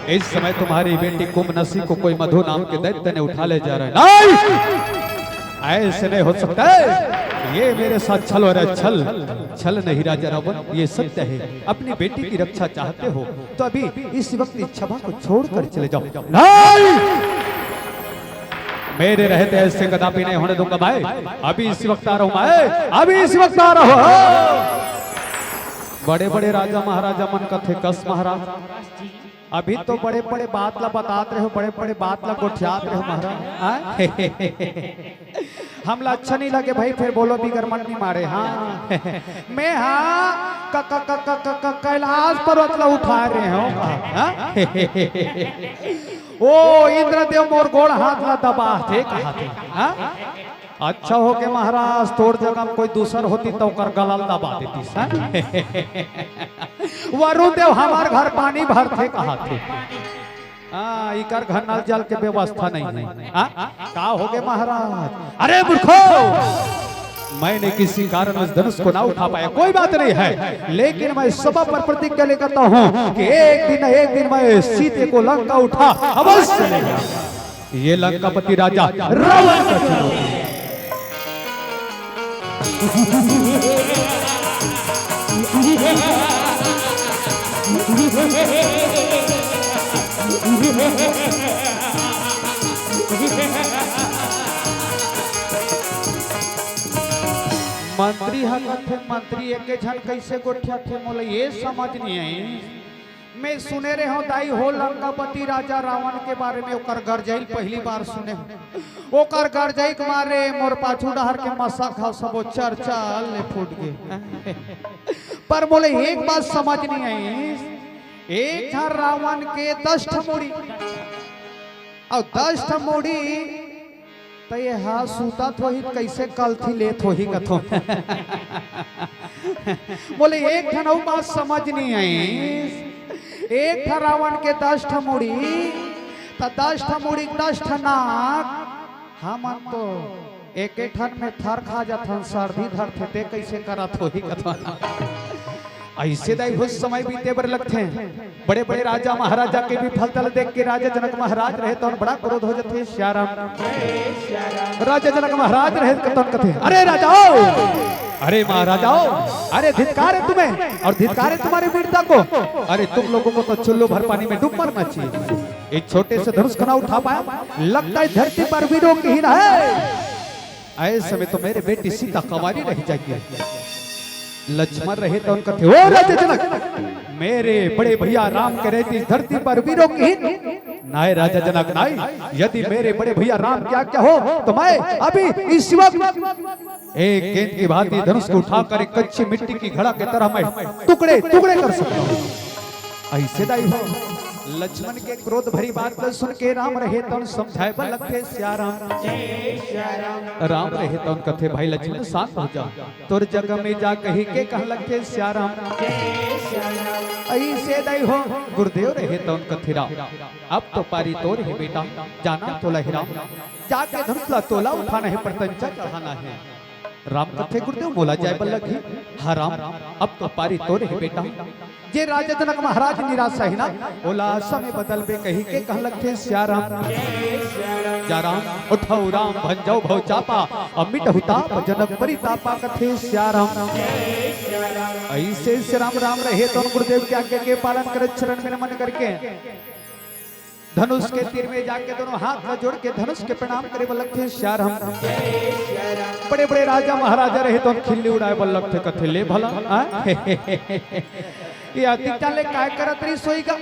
Speaker 1: इस समय तुम्हारी बेटी कुंभनसी को कोई मधु नाम के दैत्य ने उठा ले जा रहा है। नहीं, ऐसे नहीं हो सकता है। ये मेरे साथ छल हो रहा है। छल नहीं राजा रावण, ये सत्य है। अपनी बेटी की रक्षा चाहते हो तो अभी इस वक्त इस सभा को छोड़कर चले जाओ। नहीं, मेरे रहते ऐसे कदापि नहीं होने दूंगा भाई। अभी इस वक्त आ रहा हूं मैं, अभी इस वक्त आ रहा हूं। बड़े बड़े राजा महाराजा मन का थे कस महाराज, अभी तो बड़े बड़े बात ला बतात रहे हो, बड़े बड़े बात ला गोठियात रहे हो महाराज। हमला अच्छा नहीं लगे भाई, फिर बोलो बिगर मन नहीं मारे। हाँ मैं हाँ कैलाश पर्वत ला उठा रहे हो। ओ इंद्रदेव मोर गोड़ हाथ ला दबा थे, कहा थे। हाँ? अच्छा हो के महाराज, तोड़ जगह कोई दूसर होती तो कर गलल दबा देती। वरुण देव हमार घर पानी भरते, कहा थे। इकर घर नल जल के व्यवस्था नहीं है। का हो गए महाराज? अरे मूर्खो, मैंने किसी कारण उस धनुष को ना उठा पाया, कोई बात नहीं है। लेकिन मैं सभा पर प्रतिज्ञा लेकर हूँ कि एक दिन मैं सीते को लंका उठा अवश्य लेगा। ये लंकापति राजा रावण का चुनौती। मंत्री हकत थे, मंत्री एक झन कैसे गोठिया थे मोला ये समझ नहीं आई। मैं सुने रहे हो दाई हो लंकापति राजा रावण के बारे में, ओकर गरजैल पहली बार सुने हो। ओकर गरजई के मारे मोर पाछू डहर के मसा खाओ सबो चर्चा ले फूट गए। पर बोले एक बात समझ नहीं आई, एक था रावण के 10 ठमोड़ी और 10 ठमोड़ी तो ये हाँ सूता तो ही कैसे कल थी लेत हो ही कथो। बोले एक ठन बात समझ नहीं आई, एक था रावण के 10 ठमोड़ी तो 10 ठमोड़ी 10 ठनाक, हम तो एक ठन में थर खा जाथन सर्दी धर थे कैसे करत हो ही कथो। ऐसे दाई हो समय बीते बर लगते हैं। बड़े बड़े राजा महाराजा के भी फल तल देख के राजा जनक महाराज रहे तो बड़ा क्रोध हो जाते। श्याराम राजा जनक महाराज रहे कथन कथे, अरे राजाओ, अरे महाराजाओ, अरे धिक्कार है तुम्हें और धिक्कार है तुम्हारे वीरता को। अरे तुम लोगों को तो चुल्लू भर पानी में डूब मरना चाहिए। एक छोटे से धनुष को ना उठा पाया, लगता है धरती पर वीरों की हीरा है। ऐसे में तो मेरे बेटी सीता कंवारी रह जाएगी। लक्ष्मण रहे तो उनका थे, ओ राजा जनक, मेरे बड़े भैया राम के रहती धरती पर वीरों की नाय राजा जनक नाय। यदि मेरे बड़े भैया राम की आज्ञा हो तो मैं अभी इस वक्त एक गेंद की भांति धनुष को उठाकर एक कच्ची मिट्टी की घड़ा की तरह मैं टुकड़े टुकड़े कर सकता हूँ। ऐसे दाई हो लक्ष्मण के क्रोध भरी बात न सुन के राम रहे तो समझाए बल लखे सिया राम। राम रहे तो कथे भाई लक्ष्मण शांत हो जा, तोर जगह में जा कही के कह लखे सिया राम। ऐसे दई हो गुरुदेव रहे तो कथे राम, अब तो पारी तोर है बेटा, जाना तोला ही राम, जाके धनुषला तोला उठाना है, प्रतंचा चढ़ाना है। राम कथे गुरुदेव मोला जाय बल्लखी, हाँ राम अब तो पारी तोरे है बेटा। जे राजा जनक महाराज निराशा ही ना, बोला समय बदल बे कही के कह लखे सिया राम। जा राम उठाओ राम भंजाओ भव चापा, अमिट हुताप जनक परितापा कथे सिया राम। ऐसे से राम राम रहे तो गुरुदेव के आज्ञा के पालन कर चरण में नमन करके धनुष के तीर में जाके दोनों हाथ में जोड़ के धनुष के प्रणाम करे बल्लखे सिया राम। बड़े बड़े राजा महाराजा रहे तो खिल्ली उड़ाए बल्लख थे कथे ले भला ये अतिटा ले काय करत रही सोई का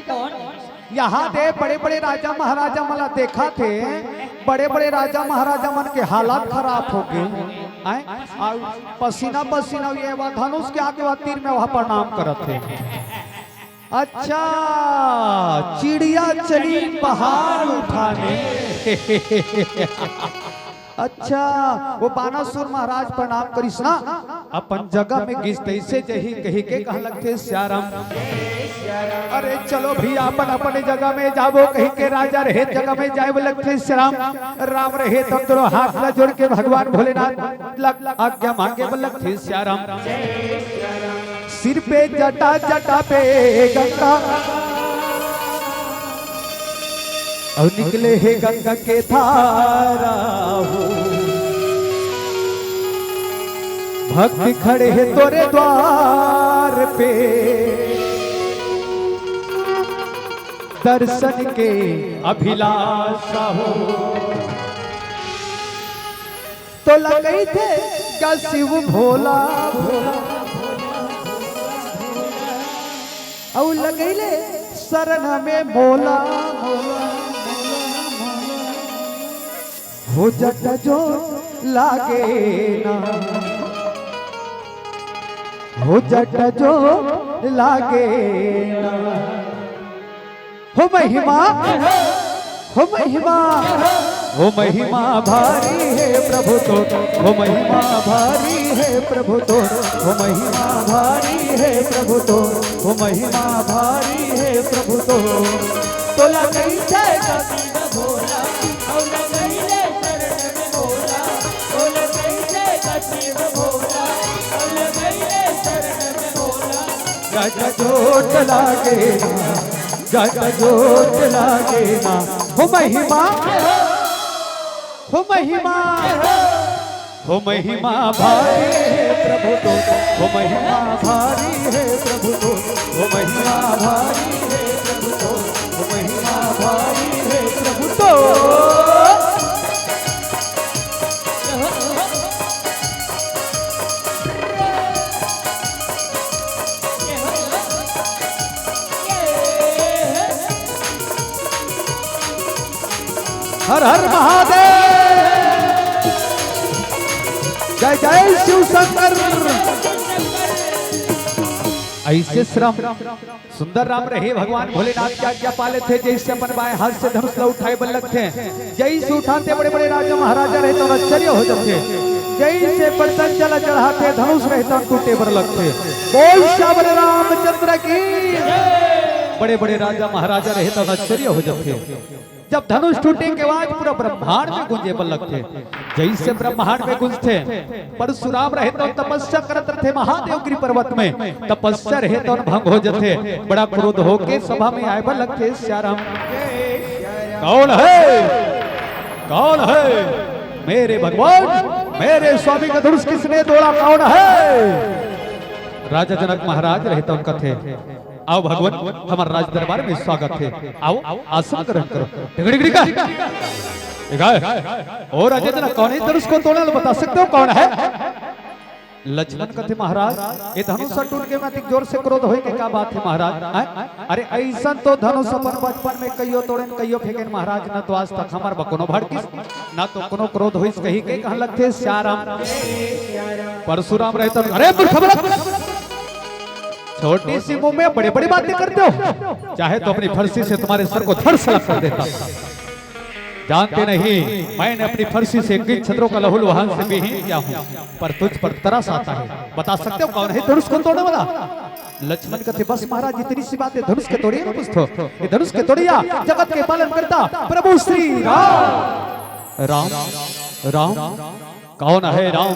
Speaker 1: यहाँ दे बड़े बड़े राजा महाराजा मला देखा थे, बड़े बड़े राजा महाराजा मन के हालात खराब हो गए, पसीना पसीना ये धनुष के आगे तीर में वहां प्रणाम करत थे। अच्छा चिड़िया चली पहाड़ उठाने अच्छा वो बानासुर महाराज प्रणाम करिस ना, अपन जगह में गिस तैसे जही कही के कह लगते सिया राम। अरे चलो भी अपन अपने जगह में जाबो कही के राजा रहे जगह में जाए लगते सिया राम। राम रहे तो दोनों हाथ ला जोड़ के भगवान भोलेनाथ आज्ञा मांगे लगते सिया राम। सिर पे जटा जटा पे गंगा और निकले है गंगा के धारा हो, भक्त खड़े हैं तोरे द्वार पे, दर्शन के अभिलाषा हो। तो लगे थे क्या शिव भोला भोला और लगैले शरण में मोला मोला हो जट जो लागे ना, हो जट जो लागे ना। हो महिमा हो महिमा हो महिमा भारी है प्रभु तो, हो महिमा भारी है प्रभु तो, हो महिमा भारी है प्रभु तो, हो महिमा भारी है प्रभु तो। तो लगई है भोला और लगई ले शरण में भोला, तो लगई है शिव भोला और लगई ले शरण में भोला। जट जोट लागे ना, जट जोट लागे ना। हो महिमा हो महिमा हो महिमा भारी है प्रभु तो, हो महिमा भारी है प्रभु तो, हो महिमा भारी है प्रभु तो, हो महिमा भारी है प्रभु तो। हर हर महादेव, जय जय शिव शंकर। ऐसे श्रम सुंदर राम रहे भगवान भोलेनाथ की आज्ञा पाले थे, जैसे अपन बाएं हाथ से धनुष उठाए बल्लख थे, जैसे उठाते बड़े बड़े राजा महाराजा रहे तो आश्चर्य हो जाते, जैसे बर्तन चला चढ़ाते धनुष रहता टूटे बल्लख थे। बोल श्याम रामचंद्र की। बड़े बड़े राजा महाराजा रहे तो आश्चर्य हो जाते, जब धनुष टूटे के बाद पूरा ब्रह्मांड में गूंजे बल्लख थे, जैसे ब्रह्मांड में गूंजते। परशुराम रहे तो तपस्या करते थे महादेव गिरी पर्वत में, तपस्या रहे तो भंग हो जाते, बड़ा क्रोध होके सभा में आए बल्लख थे सिया राम। कौन है कौन है मेरे भगवान, मेरे स्वामी का धनुष किसने तोड़ा, कौन है। राजा जनक महाराज रहे तो उनका थे, आओ भगवान हमारे राज दरबार में स्वागत है, आओ आसन ग्रहण करो। टिगड़ी का और राजा जनक कौन है धनुष को तोड़ा, बता सकते हो कौन है। लक्ष्मण कथे महाराज ये धनुष टूट के मैं जोर से क्रोध होई के का बात है महाराज। अरे ऐसा तो धनुष अपन बचपन में कईयो तोड़न कईयो फेंकन महाराज, न तो आज तक हमार बकोनो भड़किस ना तो कोनो क्रोध होइस कही के कहन लगथे सिया राम। परशुराम रहे तो अरे मूर्ख बलक छोटी सी मुंह में बड़ी बड़ी बातें करते हो। चाहे तो अपनी फरसी से तुम्हारे सर को धड़ सलग कर देता। जानते नहीं मैंने अपनी फरसी से किन छत्रों का लहू लुहान से विहीन किया हूँ, पर तुझ पर तरस आता है। बता सकते हो कौन है धनुष को तोड़ने वाला? लक्ष्मण कहते बस महाराज इतनी सी बात है, धनुष के तोड़िए ना कुछ तो। ये धनुष के तोड़िया जगत के पालन करता प्रभु श्री राम। राम राम कौन है राम?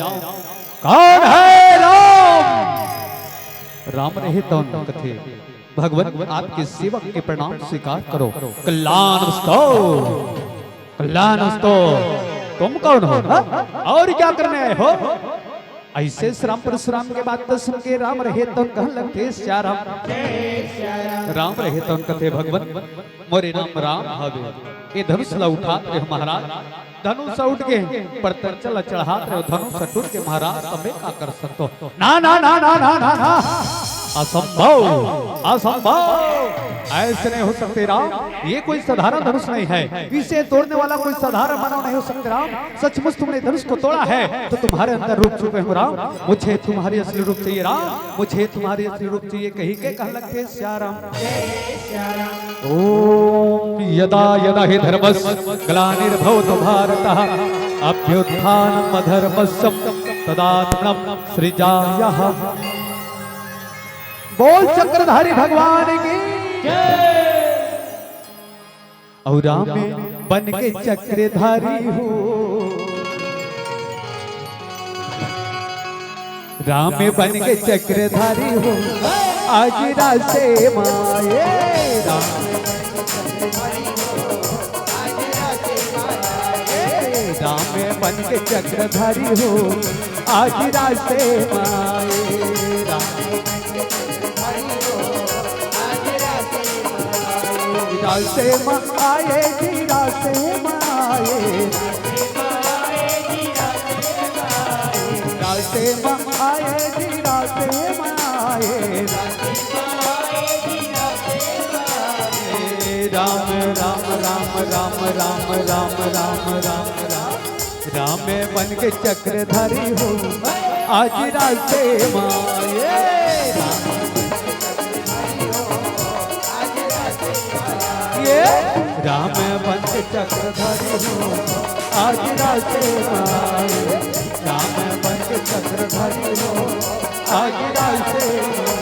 Speaker 1: कौन है राम? राम रहे तो कथे भगवान आपके सेवक के प्रणाम स्वीकार करो। कल्याणस्तो तुम कौन हो हा? और क्या करने आए हो? ऐसे श्राम परशुराम के बात तो सुन के राम रहे तो कह लगते श्याम राम रहे तो कथे भगवान मोरे नाम राम हवे। ये धनुष ला उठाते हो महाराज, धनुष उठ के पर चल चढ़ाते हो धनुष टूट के महाराज तुम्हें क्या कर सकते हो? ना ना ना ना ना ना ना असंभव असंभव, ऐसे नहीं हो सकते राम। ये कोई साधारण धनुष नहीं है, इसे तोड़ने वाला कोई साधारण मानव नहीं हो सकते राम। सचमुच तुमने धनुष को तोड़ा है तो तुम्हारे अंदर रूप छुपे हो राम। मुझे तुम्हारी असली रूप चाहिए राम, मुझे तुम्हारी असली रूप चाहिए। कहीं के कह लगते श्याम ओम यदा यदा हि धर्मस्य ग्लानिर्भवति भारतः अभ्युत्थानम् अधर्मस्य तदात्मनं सृजाम्यहः। बोल चक्रधारी भगवान की और राम में बन के चक्रधारी हो, राम में बन के चक्रधारी हो आज रासे माये। राम में बन के चक्रधारी हो आज रासे माये। रासे माये जी रासे माये, रासे माये जी रासे माये। राम राम राम राम राम राम राम राम राम राम में बन के चक्रधारी हो आज रासे माये। राम बन के चक्रधारी हो आज रासे माये। राम बन के चक्रधारी हो आज रासे माये।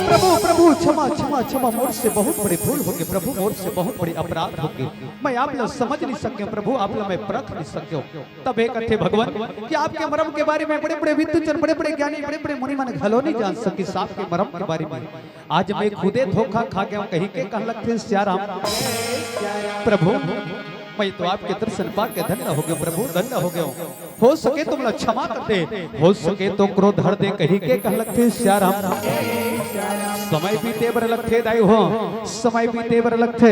Speaker 1: प्रभु प्रभु क्षमा क्षमा क्षमा, मोर से बहुत बड़ी भूल होगी प्रभु, मोर से बहुत बड़ी अपराध होगी। मैं आप लोग समझ नहीं सके प्रभु, आप लोग मैं परख नहीं सके। तब एक थे भगवान कि आपके मरम के बारे में बड़े बड़े विद्वान बड़े बड़े ज्ञानी बड़े बड़े मुनि मन घलो नहीं जान सके सांप के मरम के बारे में। आज मैं खुदे धोखा खा गया हूँ। कहीं के कह लगते श्याम प्रभु मैं तो आपके दर्शन पा के धन्य हो गया प्रभु, धन्य हो गया। हो सके तुम लोग क्षमा कर दे, हो सके तो क्रोध हर दे। कहीं के कह लगते श्याम समय बीते बर लगते दाई हो, समय बीते बर लगते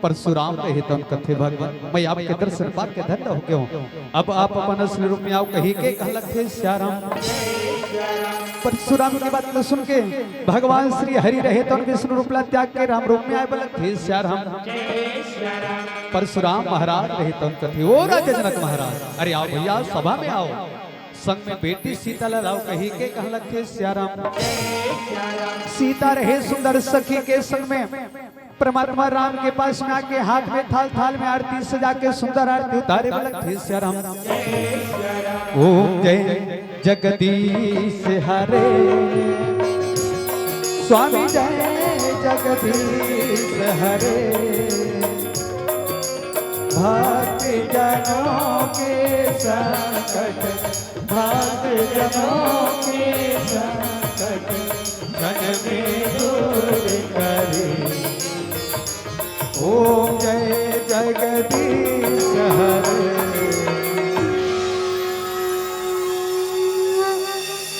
Speaker 1: परशुराम रहे तो कथे भगवान मैं आपके दर्शन पा के धन्य हो गया हूँ। अब आप अपन असली रूप में आओ। कहीं के कह लगते श्याम परशुराम की बात सुन के भगवान श्री हरि रहे तो विष्णु रूप ला त्याग के राम रूप में आए बोले थे श्याम। परशुराम महाराज रहे तो कथे ओ राजा जनक महाराज अरे आओ भैया सभा में आओ, संग में बेटी सीता लाओ। कहीं के कह लगते श्याम सीता रहे सुंदर सखी के संग में परमात्मा राम के पास में आके हाथ में थाल थाल में आरती सजा के सुंदर आरती उतारे लगते श्याम। ओम जय जगदीश हरे स्वामी जय जगदीश हरे। भक्त जनों के संकट भक्त जनों के संकट क्षण में दूर करे। ओम जय जगदीश हरे।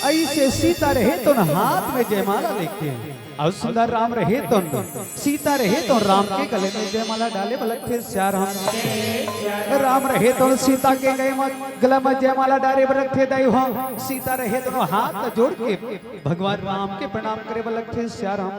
Speaker 1: ऐसे सीता रहे तो हाथ में जयमाला लेके और सुंदर राम रहे तो सीता रहे तो राम के गले में जयमाला डाले बलखे श्याम। राम रहे तो सीता के गले में जयमाला डाले बलखे दई हो। सीता रहे तो हाथ जोड़ के भगवान राम के प्रणाम करे बलखे श्याम।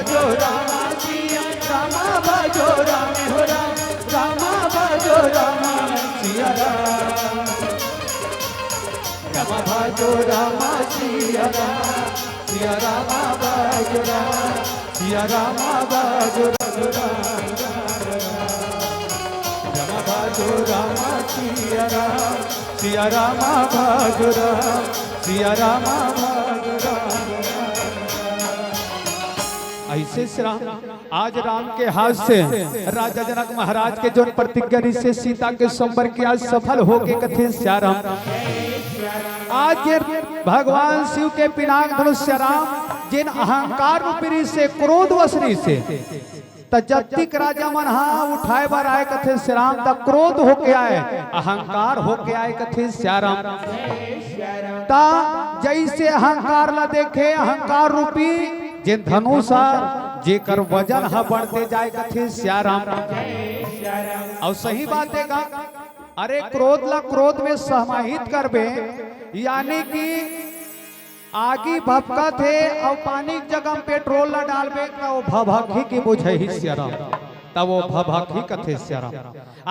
Speaker 2: भजो रामा सिया रामा भजो राम हो राम रामा भजो रामा सिया राम रामा भजो रामा सिया रामा भजो राम सिया रामा भजो राम रामा भजो रामा सिया रामा भजो राम सिया रामा भजो राम।
Speaker 1: ऐसे श्री राम आज राम के हाथ से राजा जनक महाराज के जो प्रतिज्ञा से सीता के संवर की आज सफल हो के कथे श्याराम। आज ये भगवान शिव के पिनाक धनुष श्याराम जिन अहंकार रूपी से क्रोध वसनी से तजतिक राजा मन हा उठाए बार आए कथे श्याराम ता क्रोध होके आए अहंकार होके आए कथे श्याराम। ता जैसे अहंकार ला देखे अहंकार रूपी जिन धनुषा जेकर वजन हा बढ़ते जाए कथे श्याराम। और सही बात देगा अरे क्रोध ला क्रोध में समाहित करबे यानी कि आगी भपका थे और पानी की जगह पेट्रोल ला डालबे तो वो भभकी की बुझे ही श्याराम तब वो भभकी कथे श्याराम।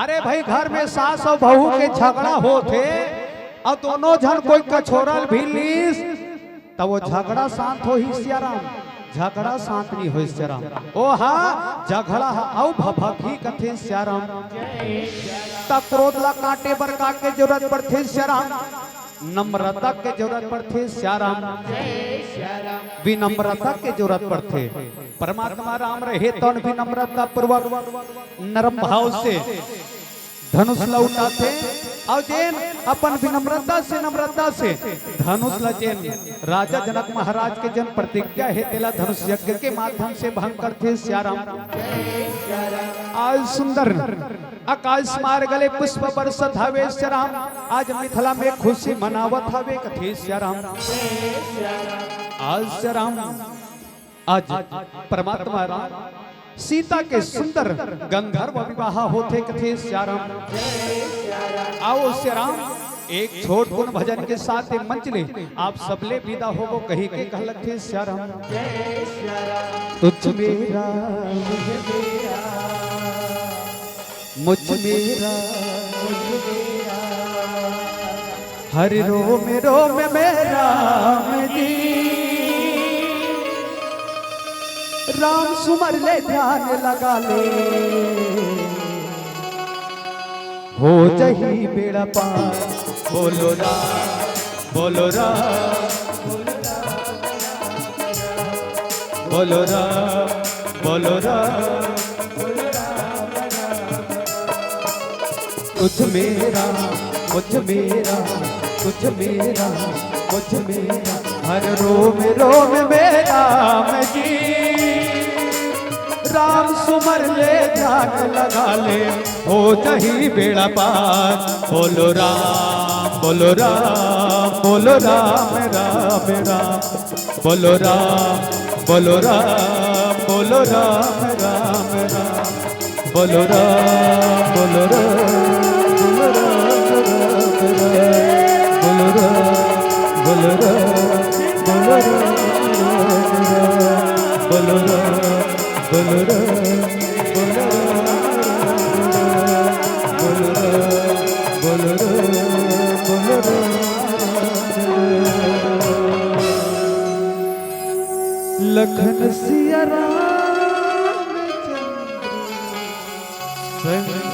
Speaker 1: अरे भाई घर में सास और बहू के झगड़ा होते और दोनों जन कोई कछोरल भी लीस तब वो झगड़ा शांत हो ही श्याराम झगड़ा शांत नहीं हो श्याराम। ओ हाँ झगड़ा औ भभकी कथे श्याराम। तब क्रोध ला काटे बर का के जरूरत पड़थे श्याराम नम्रता के जरूरत पड़थे श्याराम विनम्रता के जरूरत पड़थे। परमात्मा राम रहे तो विनम्रता पूर्वक नरम भाव से धनुष ला उठाते और जेन अपन विनम्रता से नम्रता से धनुष ला जेन राजा जनक महाराज के जन प्रतिज्ञा है तेला धनुष यज्ञ के माध्यम से भंग करते श्याराम। आज सुंदर आकाश मार गले पुष्प बरसत हवे श्याराम आज मिथिला में खुशी मनावत हवे कथे श्याराम। आज श्याराम आज परमात्मा राम सीता के सुंदर गंधर्व विवाह होते कथे श्याराम। आओ श्याराम एक छोट गुण भजन के साथ मंच ले आप सबले विदा होवो कही के कहलक थे श्याराम। तुझ मेरा मुझ मेरा हरि रोम रोम मेरा जी राम सुमर ले ध्यान लगा ले हो जही बेड़ा पार बोलो राम बोलो राम बोलो राम बोलो राम तुझ मेरा मुझ मेरा तुझ मेरा मुझ मेरा हर रोम रोम मेरा मैं जी राम सुमर ले ध्यान लगा ले हो जही बेड़ा पार बोलो राम बोलो राम बोलो राम राम राम बोलो राम बोलो राम बोलो राम राम राम बोलो राम बोलो राम बोलो राम बोलो राम बोलो राम बोलो राम बोलो राम बोलो राम बोलो राम बोलो राम लखन सिया राम चंद्र